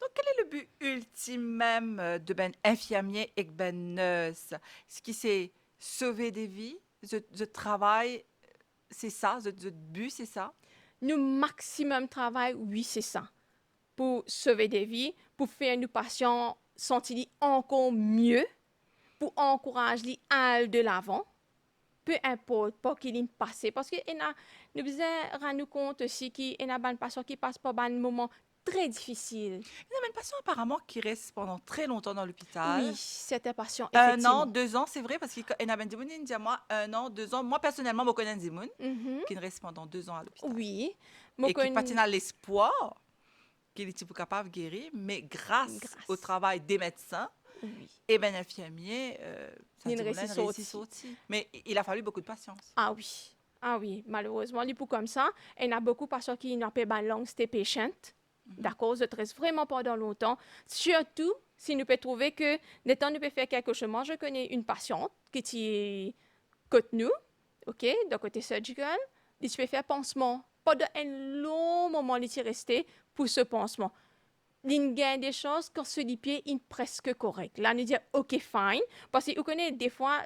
Donc, quel est le but ultime même de ben infirmier et ben nurse? Ce qui c'est sauver des vies, je travaille, c'est ça, je but, c'est ça? Nous maximum travail, oui, c'est ça. Pour sauver des vies, pour faire nos patients sentir encore mieux, pour encourager les à aller de l'avant. Peu importe pour qu'il ait passé. Parce que nous devons rendre compte aussi qu'il y a des patients qui passent par un moment très difficile. Il y a une personne apparemment qui reste pendant très longtemps dans l'hôpital. Oui, c'était patient, Un an, effectivement. 2 ans, c'est vrai, parce qu'il y a ben Dimoun, il dit à moi 1 an, 2 ans. Moi, personnellement, je connais Dimoun, Mhm. qui reste pendant 2 ans à l'hôpital. Oui, Et qui je patine à l'espoir qu'il est capable de guérir, mais grâce au grâce. travail des médecins Oui, et ben infirmiers, ça il dit reste réussit sorti. sorti. Mais il a fallu beaucoup de patience. Ah oui, ah oui, malheureusement, il pour comme ça. Il y a beaucoup de patients qui n'ont pas de langue, c'était patient. D'accord, je reste vraiment pendant longtemps. Surtout si nous pouvons trouver que, dès temps nous pouvons faire quelque chose. Moi, je connais une patiente qui est côté nous, OK, de côté surgical. Il peut faire pansement. Pendant un long moment, il est resté pour ce pansement. Il gagne des choses quand ce pied est presque correct. Là, nous dit OK, fine. Parce que vous connaissez des fois,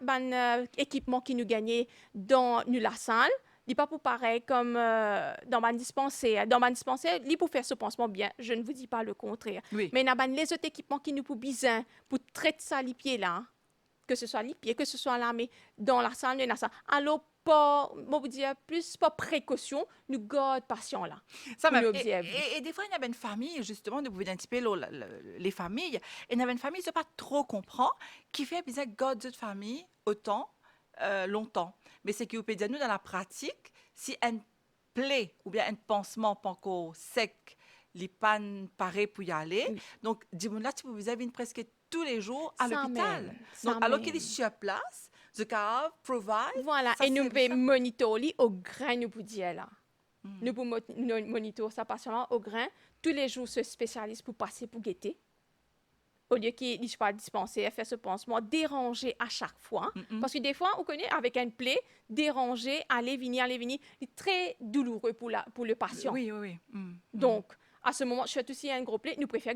équipement qui nous gagnait dans la salle, il n'est pas pour pareil comme dans ma dispensaire. Dans ma dispensaire, il pour faire ce pansement bien. Je ne vous dis pas le contraire. Oui. Mais il y a les autres équipements qui nous pour besoin pour traiter ça les pieds là, que ce soit les pieds, que ce soit l'armée, dans la salle, dans la salle. Alors, pas, moi vous dire plus, pas précaution, nous garde patient là, Ça pour même. nous Et, observer. et des fois, il y a une famille, justement, de vous un petit peu les familles. Et il y a une famille, je ne pas trop comprend, qui fait bien God de famille autant, longtemps. Mais c'est que vous pouvez dire, nous, dans la pratique, si un plaie ou bien un pansement pas encore sec, les pannes paraît pour y aller. Oui. Donc, dis-moi là, tu peux vous avez presque tous les jours à Ça l'hôpital. même, Donc, ça alors qu'il est même. sur place, the car provide, Voilà, ça et nous service pouvons là. monitorer au grain, nous pouvons dire là. Hmm. Nous pouvons monitorer sa patient là au grain. Tous les jours, ce spécialiste pour passer pour guetter. Au lieu qu'il ne soit pas dispensé, faire ce pansement, déranger à chaque fois. Mm, mm. Parce que des fois, on connaît avec un plaie, déranger, aller, venir, c'est très douloureux pour le patient. Oui, oui, oui. Hmm, hmm. Donc, à ce moment, surtout s'il y a un gros plaie, nous préférons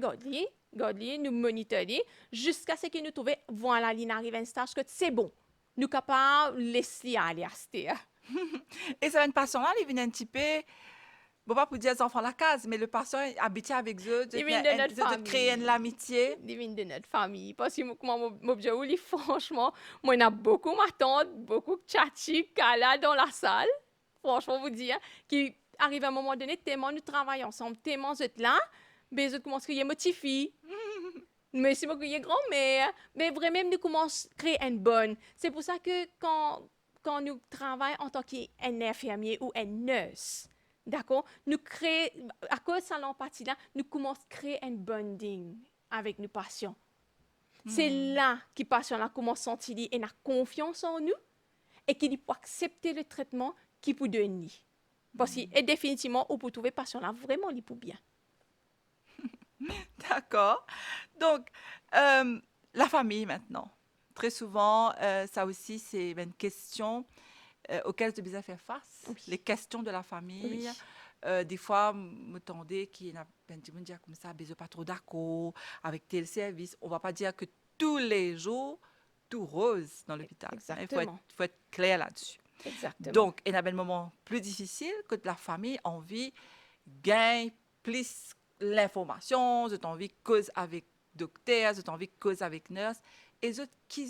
garder, nous monitorer, jusqu'à ce que nous trouvions, voilà, il arrive à un stage que c'est bon. Nous sommes capables de laisser aller à ce terre. Et ça, une passion là, il vient un petit peu, bon, pas pour dire les enfants la case, mais le patient est habitué avec eux, Ils viennent de notre de créer une famille. amitié. Ils viennent de notre famille. Parce que moi, franchement, moi, il y a beaucoup ma tante, beaucoup de tchatchi, Kala dans la salle. Franchement, vous dire, qui arrive à un moment donné, tellement nous travaillons ensemble, tellement vous êtes là, mais vous commencez à crier motifi. Mais c'est beaucoup grand-mère. Mais vraiment, nous commençons à créer une bonne. C'est pour ça que quand nous travaillons en tant qu'infirmier ou un nurse, d'accord, nous créons, à cause de l'empathie là, nous commençons à créer un bonding avec nos patients. C'est là que les patients là commencent à sentir et la confiance en nous et qu'ils peuvent accepter le traitement qu'ils peuvent donner. Parce que et définitivement, on peut trouver les patients là vraiment les pour bien. D'accord. Donc, la famille maintenant. Très souvent, ça aussi, c'est une question auxquelles je dois faire face. Oui. Les questions de la Oui. famille. Des fois, me tendez qu'il y a des gens dire comme ça, besoin pas trop d'accord avec tel service. On va pas dire que tous les jours, tout rose dans l'hôpital. Il Exactement. faut être clair là-dessus. Exactement. Donc, il y a un moment plus difficile que la famille a envie gagne plus l'information, j'ai envie de cause avec docteur, j'ai envie de cause avec nurse. Et qui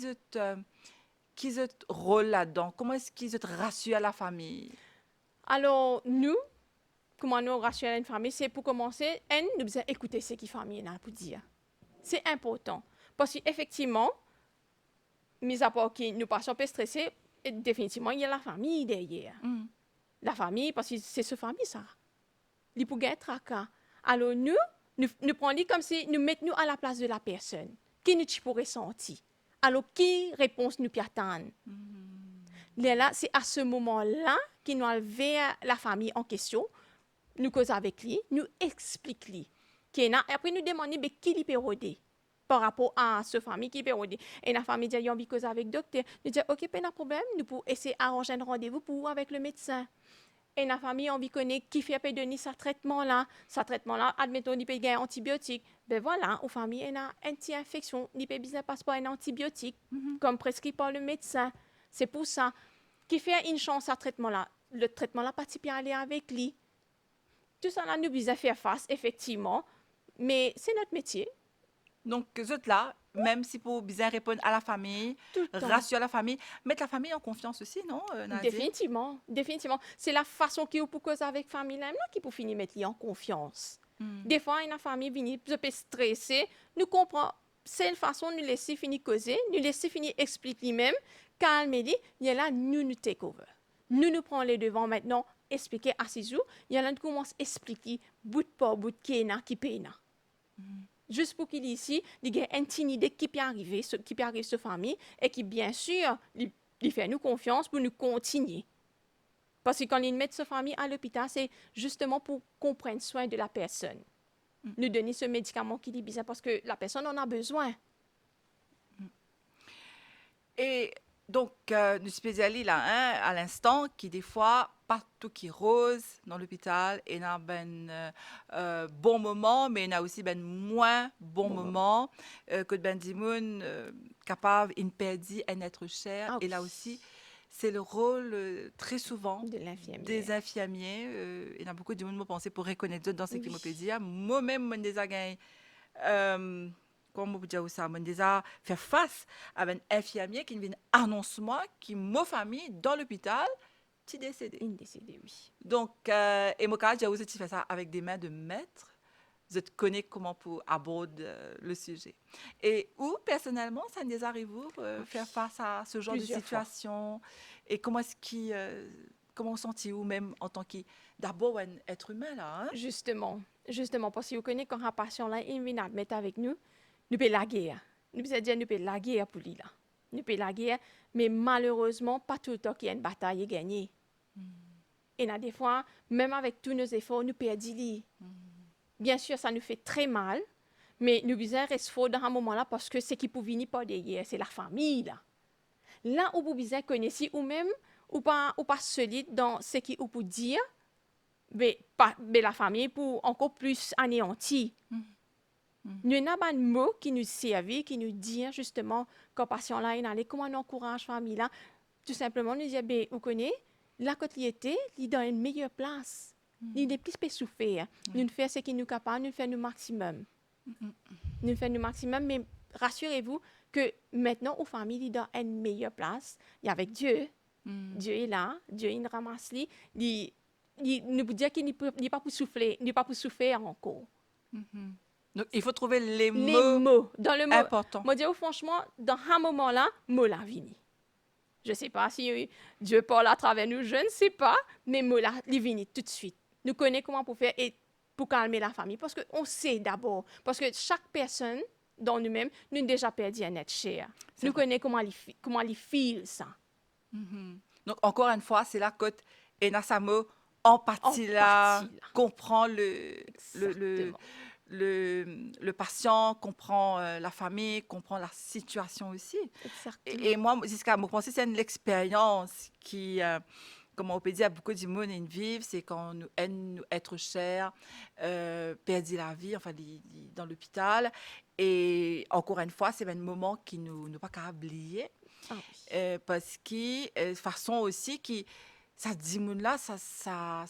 est rôle là-dedans? Comment est-ce qu'ils te rassurent à la famille? Alors, nous, comment nous rassurer une famille, c'est pour commencer, nous devons écouter ce que la famille a pour dire. C'est important. Parce qu'effectivement, mis à part que nous passons un peu stressés, définitivement, il y a la famille derrière. Mm. La famille, parce que c'est ce famille, ça. Il peut être tracas. Alors, nous prenons comme si nous mettons à la place de la personne. Qui nous pourrait sentir? Alors, qui réponse nous peut attendre? Là, c'est à ce moment-là qu'il nous vers la famille en question, nous cause avec lui, nous explique lui. qui est là. Et après, nous demandons ben, qui lui peut aider par rapport à ce famille qui peut aider. Et la famille dit, on cause avec le docteur. Nous disons, OK, pas de problème, nous pouvons essayer d'arranger un rendez-vous pour vous avec le médecin. Et la famille, on connaît qui fait donner ce traitement-là. Ce traitement-là, admettons, il peut gagner un antibiotique. Ben voilà, aux familles, il y a une anti-infection. Il peut bien passer par un antibiotique, comme prescrit par le médecin. C'est pour ça. Qui fait une chance à ce traitement-là. Le traitement-là, pas aller avec lui. Tout ça, là, nous devons faire face, effectivement. Mais c'est notre métier, Donc, vous êtes là, même si pour bien répondre à la famille, tout le temps. rassurer la famille, mettre la famille en confiance aussi, non, Nadine? Définitivement, définitivement. C'est la façon qui est pour cause avec la famille là qui pour finir mettre lui en confiance. Des fois, une famille vient un peu stressée, nous comprenons, c'est une façon de nous laisser finir causer, nous laisser finir expliquer lui-même, calmer lui, il y a là, nous take over. Nous prenons les devants maintenant, expliquer à ses jours, il y a là, nous commence à expliquer bout par bout qui est là, qui paye là. Juste pour qu'il ici, il y a une petite idée qui peut arriver, qui peut arriver cette famille, et qui, bien sûr, il fait nous confiance pour nous continuer. Parce que quand ils mettent sa famille à l'hôpital, c'est justement pour qu'on prenne soin de la personne. Nous donner ce médicament qui est bizarre parce que la personne en a besoin. Et donc, nous spécialisons là, hein, à l'instant, qui des fois, pas tout qui est rose dans l'hôpital, et il y a ben bon moment, mais il y a aussi ben moins bon moment, que ben dimoun capable, une perdit, un être cher. Ah Et là oui. aussi, c'est le rôle très souvent De l'infirmière. des infirmiers. Il y a beaucoup de monde qui pensent pour reconnaître d'autres dans ces Oui. climopédies. Moi-même, je les ai gagnés. Comment vous dire ça, je déjà faire face à un infirmier qui vient annoncer moi qui ma famille dans l'hôpital qui décédé. Une décédée, oui. Donc et moi j'ai aussi fait ça avec des mains de maître. Je connais comment pour aborder le sujet. Et où personnellement ça nous arrive faire face à ce genre Plusieurs de situation et comment est-ce qu'il comment senti-vous même en tant que d'abord un être humain là hein? Justement, parce que vous connaissez quand un patient là, il vient mettre avec nous, nous pouvons la guerre. Nous pouvons dire nous pouvons la guerre pour lui là. Nous pouvons la guerre, mais malheureusement, pas tout le temps qu'il y a une bataille gagnée. Et là, des fois, même avec tous nos efforts, nous perdons lui. Bien sûr, ça nous fait très mal, mais nous devons rester fort dans un moment-là parce que ce qui peut venir par derrière, c'est la famille là. Là où vous besoin connaître ou même ou pas solide dans ce qui vous peut dire, mais la famille pour encore plus anéantir. Nous avons un mot qui nous servent, qui nous dit justement quand patient là il allait comment on encourage la famille là, tout simplement nous dire ben vous connaissez là quand il était, il est dans une meilleure place. Il est plus souffrir. Nous faisons ce qui nous capable, nous faisons le maximum. Nous faisons le maximum, mais rassurez-vous que maintenant, aux familles, dans une meilleure place. Et avec Dieu, Dieu est là, Dieu il ramasse lui. Il nous dit qu'il n'est pas pour souffler, il n'est pas pour souffrir encore. Donc il faut trouver les Les mots, dans le mot, importants. moi dis franchement, dans un moment-là, mot la vini. Je ne sais pas si Dieu parle à travers nous, je ne sais pas, mais mot la vini tout de suite. Nous connaissons comment pour faire et pour calmer la famille, parce qu'on sait d'abord, parce que chaque personne dans nous-mêmes, nous avons déjà perdu un être cher. Nous connaissons comment ils feel ça. Donc encore une fois, c'est la côte et Nassamo empathie là, Empathie, là. comprend Exactement. le patient, comprend la famille, comprend la situation aussi. Exactement. Et moi, jusqu'à me penser, c'est une expérience qui, comment on peut dire, beaucoup de monde vivent, c'est quand nous aime nous être cher, perdit la vie, enfin, dans l'hôpital. Et encore une fois, c'est un moment qui nous pas qu'à oublier. Ah oui. Parce que façon aussi qui ça dit là ça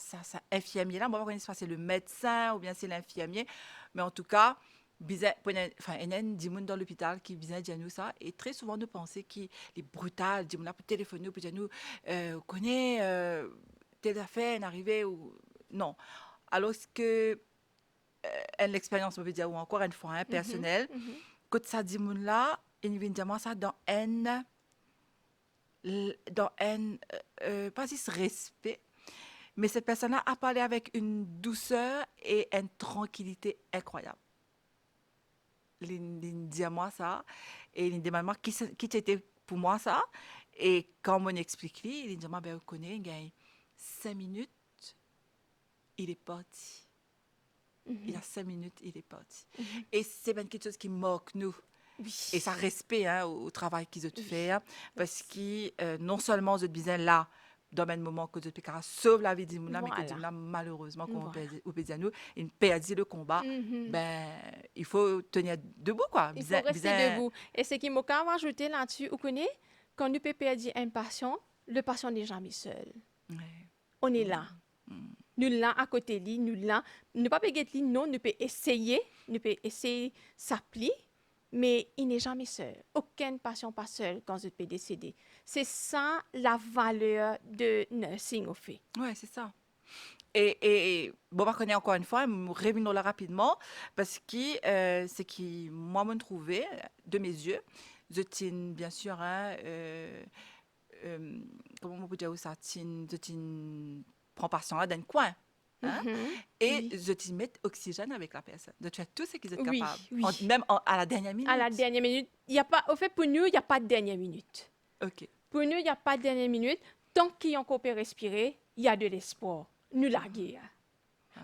infirmier là moi pas c'est le médecin ou bien c'est l'infirmier mais en tout cas enfin il y a dit dans l'hôpital qui vient dire nous ça et très souvent nous penser qu'il est brutal dit là pour téléphoner pour dire nous connaît telle affaire est arrivée ou non alors que l'expérience on veut dire ou encore une fois hein, personnelle quand ça dit là il vient dire moi ça dans un, pas juste respect, mais cette personne-là a parlé avec une douceur et une tranquillité incroyable. Il dit à moi ça, et il demande moi qui était pour moi ça, et quand on explique lui, il dit moi ben on connaît, il gagne 5 minutes, il est parti. il y a 5 minutes, il est parti. Et c'est bien quelque chose qui moque nous. Oui. Et ça respect hein, au travail qu'ils ont Oui. fait. Hein, parce que non seulement je disais là, dans le moment que je peux sauve la vie d'Imouna, mais que Voilà. d'Imouna, malheureusement, comme Voilà. on peut dire nous, il perdit le combat. Ben, il faut tenir debout, quoi. Il faut rester Bien, debout. Et ce qui m'a quand même ajouté là-dessus, vous connaissez, quand nous peut perdre un patient, le patient n'est jamais seul. ouais. On est là. Nous là à côté de lui, nous là. Ne pas péguer lui, non, nous peut essayer s'appeler, mais il n'est jamais seul. Aucun patient pas seul quand il peut décéder. C'est ça la valeur de nursing au fait. Ouais, c'est ça. Et bon, je connais encore une fois, revenons là rapidement, parce que c'est qui, moi, me trouvais, de mes yeux, je tiens, bien sûr, hein, comment on peut dire ça, je tiens, prends patient là dans le coin, hein, et Oui. je t'y mets oxygène avec la personne. De faire tout ce qu'ils sont Oui, capables, oui. à la dernière minute. À la dernière minute, il y a pas, au fait, pour nous, il n'y a pas de dernière minute. OK. Pour nous, il n'y a pas de dernière minute. Tant qu'il encore peut respirer, il y a de l'espoir. Nous la guerre.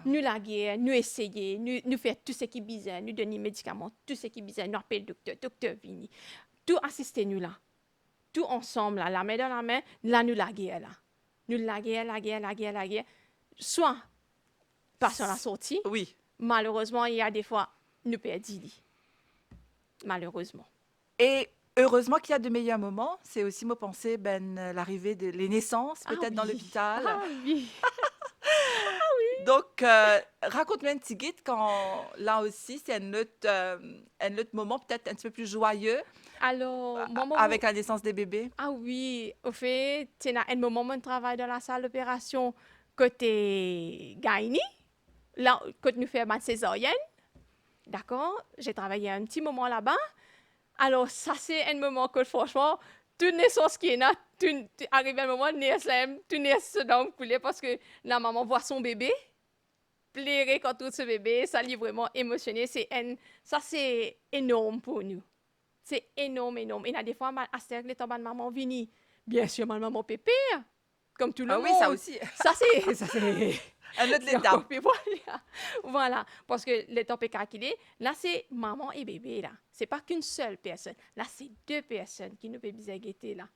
Nous la guerre, nous essayer, nous faire tout ce qui est besoin, nous donner des médicaments, tout ce qui est besoin, nous appeler le docteur Vini. Tout assister nous là. Tout ensemble là, la main dans la main, là nous la guerre là. Nous la guerre. Soit patient la sortie, Oui. malheureusement, il y a des fois, nous perdons. Malheureusement. Et heureusement qu'il y a de meilleurs moments. C'est aussi, moi, penser, l'arrivée les naissances, peut-être dans oui. l'hôpital. Ah oui. Donc, raconte-moi un petit guide quand, là aussi, c'est un autre moment peut-être un petit peu plus joyeux Alors, avec la naissance des bébés. Ah oui, au fait, c'est un moment où je travaille dans la salle d'opération côté Gaïni, là, quand nous faisons ma césarienne. D'accord? J'ai travaillé un petit moment là-bas. Alors, ça, c'est un moment que, franchement, toute naissance qui est là, arrive un moment, tu naisses dans le couler parce que la maman voit son bébé pleurer quand tout ce bébé, ça lui vraiment émotionné. Ça, c'est énorme pour nous. C'est énorme. Et il y a des fois, à ce temps, ma maman vient. Bien sûr, ma maman pépé, comme tout le Ah monde. oui, ça aussi. Ça, c'est Un autre c'est l'étape. encore plus voilà. Voilà. Parce que le temps qu'il est, là, c'est maman et bébé, là. C'est pas qu'une seule personne. Là, c'est deux personnes qui nous peuvent bien guetter, là.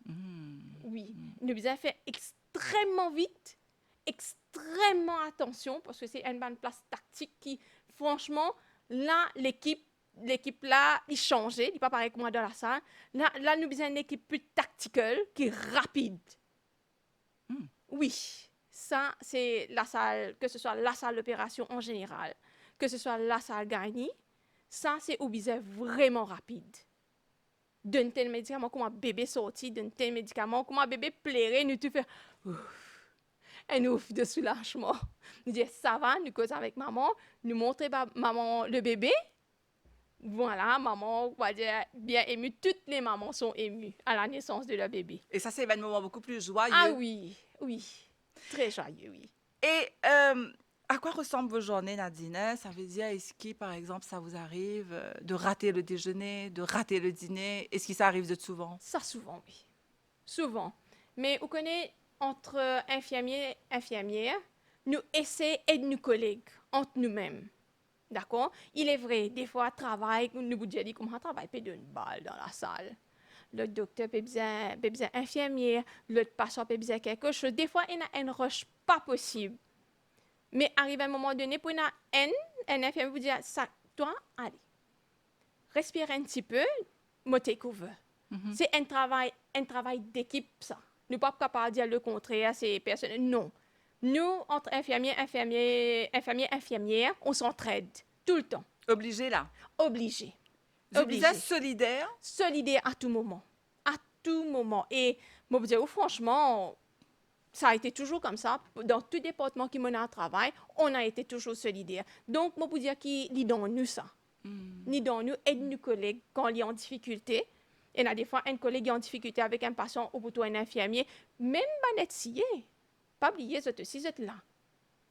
Oui. Nous devons faire extrêmement vite, extrêmement attention, parce que c'est une bonne place tactique qui, franchement, là, l'équipe là, il changeait, il n'est pas pareil que moi dans la salle. Là nous avons une équipe plus tacticale, qui est rapide. Oui, ça, c'est la salle, que ce soit la salle d'opération en général, que ce soit la salle Gagny, ça, c'est au besoin vraiment rapide. D'un tel médicament, comme un bébé sorti, d'un tel médicament, comme un bébé pleurait, nous tu fais un ouf de soulagement. Nous disons, ça va, nous causons avec maman, nous montrons maman le bébé. Voilà, maman, on va dire, bien émue. Toutes les mamans sont émues à la naissance de leur bébé. Et ça, c'est un moment beaucoup plus joyeux. Ah oui, oui. Très joyeux, oui. Et à quoi ressemblent vos journées, Nadine? Ça veut dire, est-ce que, par exemple, ça vous arrive de rater le déjeuner, de rater le dîner? Est-ce que ça arrive de souvent? Ça, souvent, oui. Souvent. Mais vous connaissez, entre infirmiers et infirmières, nous essayons d'aider nos collègues, entre nous-mêmes. D'accord? Il est vrai, des fois, travail, nous vous disons comment on travaille, peut d'une balle dans la salle. Le docteur peut besoin infirmière, le patient peut besoin quelque chose. Des fois, il y a une rush pas possible. Mais arrive à un moment donné, pour un infirmier vous dit, ça, toi, allez, respire un petit peu, moi, take over. C'est un travail d'équipe, ça. Nous ne sommes pas capables de dire le contraire à ces personnes. Non. Nous, entre infirmières, infirmières, on s'entraide tout le temps. Obligé, là. Obligé. Je disais solidaire. Solidaire à tout moment. À tout moment. Et moi, je dis, franchement, ça a été toujours comme ça. Dans tout département qui mène à travail, on a été toujours solidaire. Donc, moi, je dire qu'il est dans nous, ça. Ni dans nous, aide nos collègues quand ils sont en difficulté. Il y a des fois, un collègue est en difficulté avec un patient ou plutôt un infirmier. Même pas nettier. Pas oublier, c'est aussi là.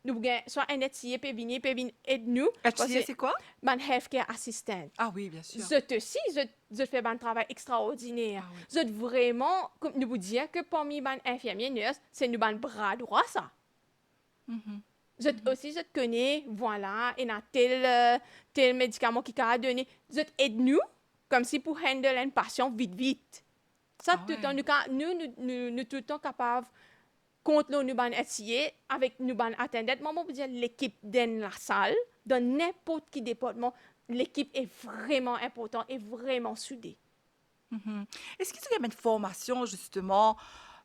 Nous avons soit un nettier peut venir aider nous. HCA, c'est quoi? Un healthcare assistant. Ah oui, bien sûr. Je fais un travail extraordinaire. Ah oui. Je vraiment, comme nous vous dire que parmi les infirmiers nurses, c'est nous bras droit, ça. Je aussi, je te connais, voilà, et a tel médicament qui a donné. Je aide nous, comme si pour handle une patient vite, vite. Ça, Ah tout le temps, ouais. nous tout le temps capables, contre nous, ban essayer, avec nous, ban attendant. Maman, vous dire, l'équipe dans la salle, dans n'importe quel département, l'équipe est vraiment importante et vraiment soudée. Mhm. Est-ce qu'il y a une formation, justement,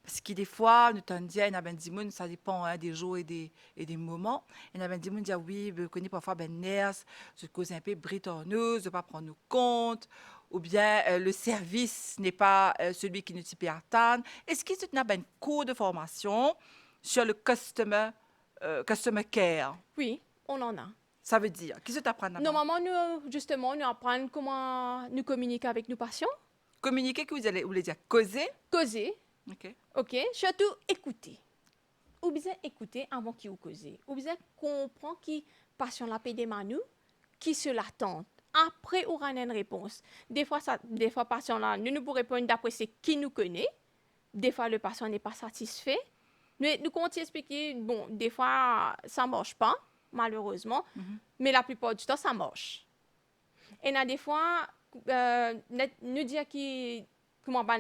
parce que des fois, nous t'en disons, il y a des gens, ça dépend hein, des jours et des moments. Il y a des gens qui disent, oui, je connais parfois ben nurse, je cause un peu britonneux, je ne pas prendre nous compte, ou bien le service n'est pas celui qui nous peut attendre. Est-ce qu'il y a un cours de formation sur le customer care? Oui, on en a. Ça veut dire, qu'est-ce que tu apprends là-bas? Normalement, nous, justement, nous apprenons comment nous communiquer avec nos patients, Communiquer, que vous allez dire causer. causer, OK. ok? Surtout écouter. Ou bien écouter avant qu'il vous cause. Ou bien comprendre qui patient la paix des nous, qui se l'attend. Après, on aura une réponse. Des fois, patient là, nous pourrons répondre d'après ce qui nous connaît. Des fois, le patient n'est pas satisfait. Mais nous comptons expliquer, bon, des fois, ça ne marche pas, malheureusement. Mais la plupart du temps, ça marche. Et a des fois, nous dire qui, comment ban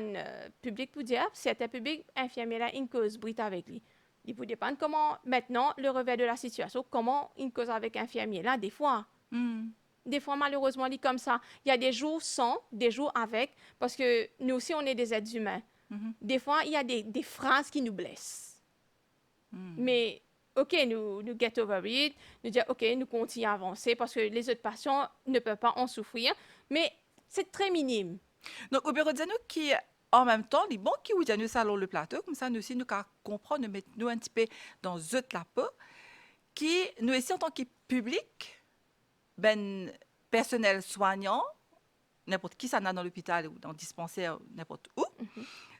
public pour dire, c'est un public infirmier là, une cause brute avec lui. Il peut dépendre comment, maintenant, le revers de la situation, comment une cause avec infirmier là, des fois. Hmm. Des fois, malheureusement, il est comme ça. Il y a des jours sans, des jours avec, parce que nous aussi, on est des êtres humains. Des fois, il y a des phrases qui nous blessent. Mais, OK, nous get over it, nous dire, OK, nous continuons à avancer parce que les autres patients ne peuvent pas en souffrir. Mais c'est très minime. Donc, au bureau de nous qui, en même temps, les bons qui vous disent ça sur le plateau, comme ça, nous aussi, nous comprendre, nous mettre nous un petit peu dans zut la peau, qui, nous ici, en tant que public, ben, personnel soignant, n'importe qui ça n'a dans l'hôpital ou dans le dispensaire, n'importe où,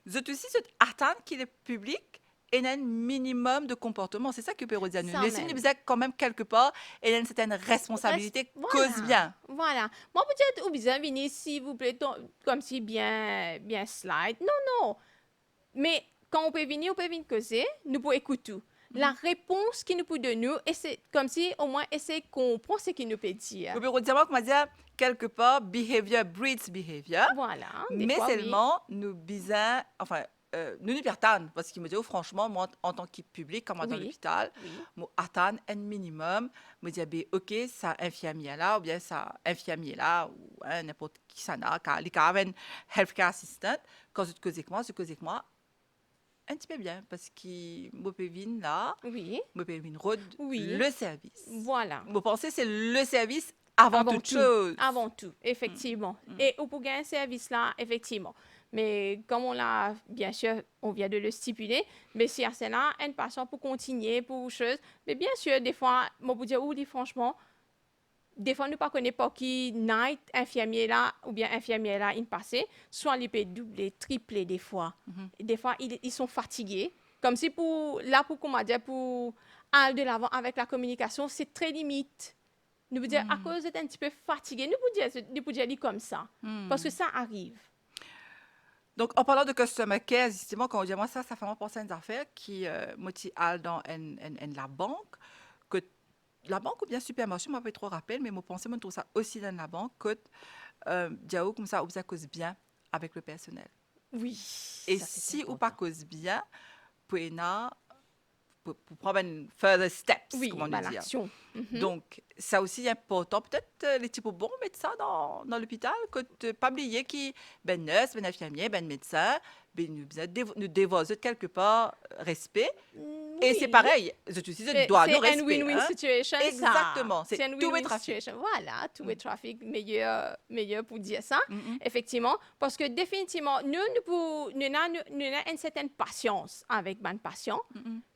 zut aussi, zut attendre que le public ait un minimum de comportement. C'est ça que bureau de nous. Ça Mais si même. nous disons quand même quelque part, il y a une certaine responsabilité, cause bien. Voilà. Moi, peut-être, ou bien, venez, s'il vous plaît, comme si bien, bien slide. Non, non. Mais quand on peut venir causer, nous pouvons écouter tout. La réponse qu'il nous peut donner, et c'est comme si au moins essayer de comprendre ce qu'il nous peut dire. Au bureau de moi, comment dire, quelque part, behavior breeds behavior. Voilà, des Mais fois, oui. seulement, nous bisons, enfin, nous nous perdons, parce qu'il me dit, oh, franchement, moi, en tant que public, comme moi dans Oui, l'hôpital, oui. moi, attendre un minimum, me dire, ben, OK, ça infirmier là, ou bien ça infirmier là, ou hein, n'importe qui ça n'a, car il y a un healthcare assistant, quand je te cause avec moi, un petit peu bien, parce que moi, peux venir là, Oui, moi, peux venir road oui. le service. Voilà. Vous pensez, c'est le service avant toute chose. Avant tout, effectivement. Et pour gagner un service là, effectivement. Mais comme on l'a, bien sûr, on vient de le stipuler, mais si c'est là, un patient pour continuer, pour chose, mais bien sûr, des fois, moi, pour dire, oui, franchement, des fois, nous ne connaissons pas qui night infirmier là, ou bien infirmière là, in passé, soit ils peuvent doubler, tripler des fois. Des fois, ils sont fatigués. Comme si pour comment dire, pour aller de l'avant avec la communication, c'est très limite. Nous pouvons dire, à cause d'être un petit peu fatigué, nous pouvons dire comme ça. Parce que ça arrive. Donc, en parlant de customer care, justement, quand on dit moi, ça fait moi penser à une affaire qui, moi, qui est dans la banque, que la banque ou bien supermarché, moi, pas trop rappel, mais moi, pensais, moi, trouve ça aussi dans la banque, que, diao, comme ça, ça cause bien avec le personnel. Oui. Et Ça, c'est si ou important. pas cause bien, pour prendre un further steps, Oui, comment on ben, dit. l'action. Donc, ça aussi est important. Peut-être les types bons mettre ça dans l'hôpital, que de pas oublier qui ben nurse, ben infirmier, ben médecin, ben nous dévoiser quelque part respect. Et c'est Oui. pareil, je te dis, je Mais dois c'est nous un respect. win-win Hein? situation, ça. Exactement, C'est c'est un tout est win-win trafic. situation. Voilà, tout est trafic, meilleur pour dire ça. Effectivement, parce que définitivement, nous avons une certaine patience avec les patients,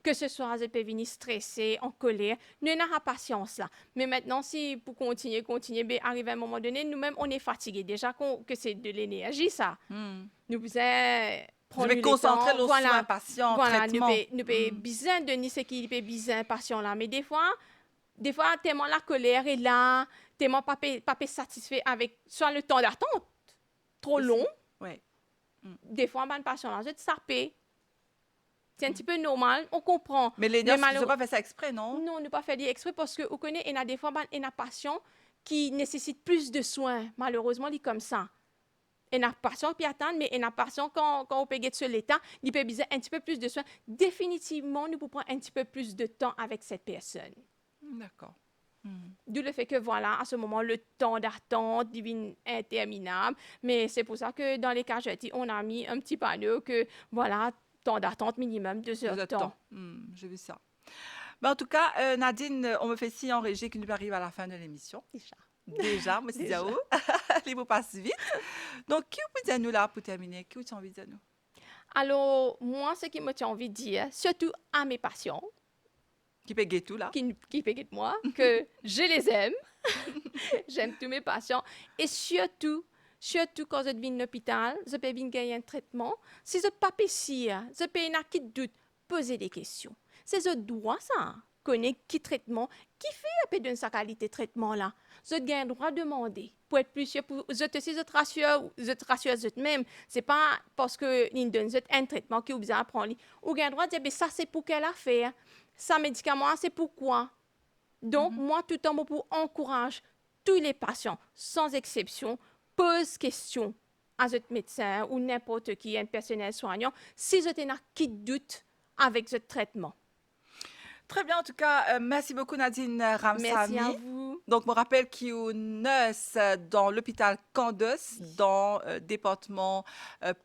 que ce soit ils peuvent venir stressés, en colère. Nous avons la patience là. Mais maintenant, si pour continuer, ben, arriver à un moment donné, nous-mêmes, on est fatigués. Déjà que c'est de l'énergie, ça. Nous pouvons Je prendre vais le concentrer temps. le soin patient, Voilà, traitement. nous avons besoin de ni ce qui est besoin patient là. Mais des fois, tellement la colère est là, tellement pas satisfait avec soit le temps d'attente trop Aussi. long. Ouais. Des fois, ben patient là, je te sapé. C'est un petit peu normal, on comprend. Mais les Mais nurses, ils n'ont pas fait ça exprès, non? Non, ne pas faire exprès parce que vous connaissez, il y a des fois, il y a des patients qui nécessitent plus de soins. Malheureusement, il est comme ça. Il y a des patients qui attendent, mais il y a des patients, quand on peut être sur l'état, ils peuvent besoin un petit peu plus de soins. Définitivement, nous pouvons prendre un petit peu plus de temps avec cette personne. D'accord. D'où le fait que, voilà, à ce moment, le temps d'attente devient interminable. Mais c'est pour ça que dans les cas, on a mis un petit panneau que, voilà, temps d'attente minimum 2 heures Vous de êtes temps. temps. J'ai vu ça. Mais en tout cas, Nadine, on me fait signe en régie que nous arrivons à la fin de l'émission. Déjà, moi, c'est Déjà. Diao. Les mots passent vite. Donc, qui vous dit à nous là pour terminer? Qui vous a envie de dire à nous? Alors, moi, ce qui me tient envie de dire, surtout à mes patients, Qui peut tout là? qui payent moi, que je les aime. J'aime tous mes patients. Et surtout quand je viens à l'hôpital, je peux bien gagner un traitement. Si je pas ici, je peux y qui doute, poser des questions. C'est je dois ça, connaître qui traitement, qui fait un peu de sa qualité de traitement là. Je gagne le droit de demander. Pour être plus sûr, je te rassure même. C'est pas parce que ils donne un traitement qui est besoin de prendre. Ou gagne le droit de dire, ben, ça c'est pour quelle affaire. Ça médicament, c'est pourquoi. Donc, moi, tout le temps, pour encourager tous les patients, sans exception, pose question à votre médecin ou n'importe qui, un personnel soignant, si vous avez qui doute avec ce traitement. Très bien, en tout cas, merci beaucoup Nadine Merci Ramsamy. à vous. Donc, je me rappelle qu'il y a une nurse dans l'hôpital Candos, dans le département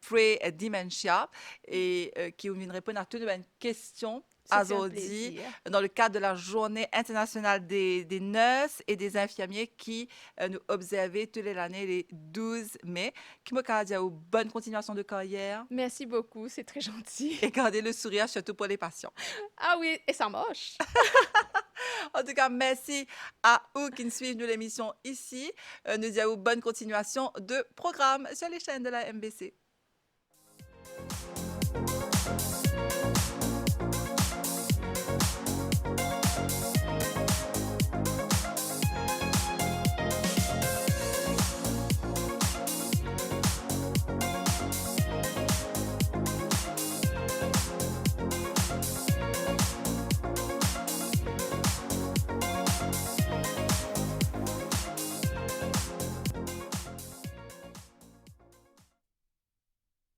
Pre-Dementia, et qui vient répondre à toutes les questions Ça fait un aujourd'hui plaisir. dans le cadre de la Journée internationale des nurses et des infirmiers qui nous observent toutes les années, les 12 mai. Qui me dit bonne continuation de carrière Merci beaucoup, c'est très gentil. et gardez le sourire, surtout pour les patients. Ah oui, et ça marche. En tout cas, merci à vous qui nous suivent de l'émission ici. Nous disons bonne continuation de programme sur les chaînes de la MBC.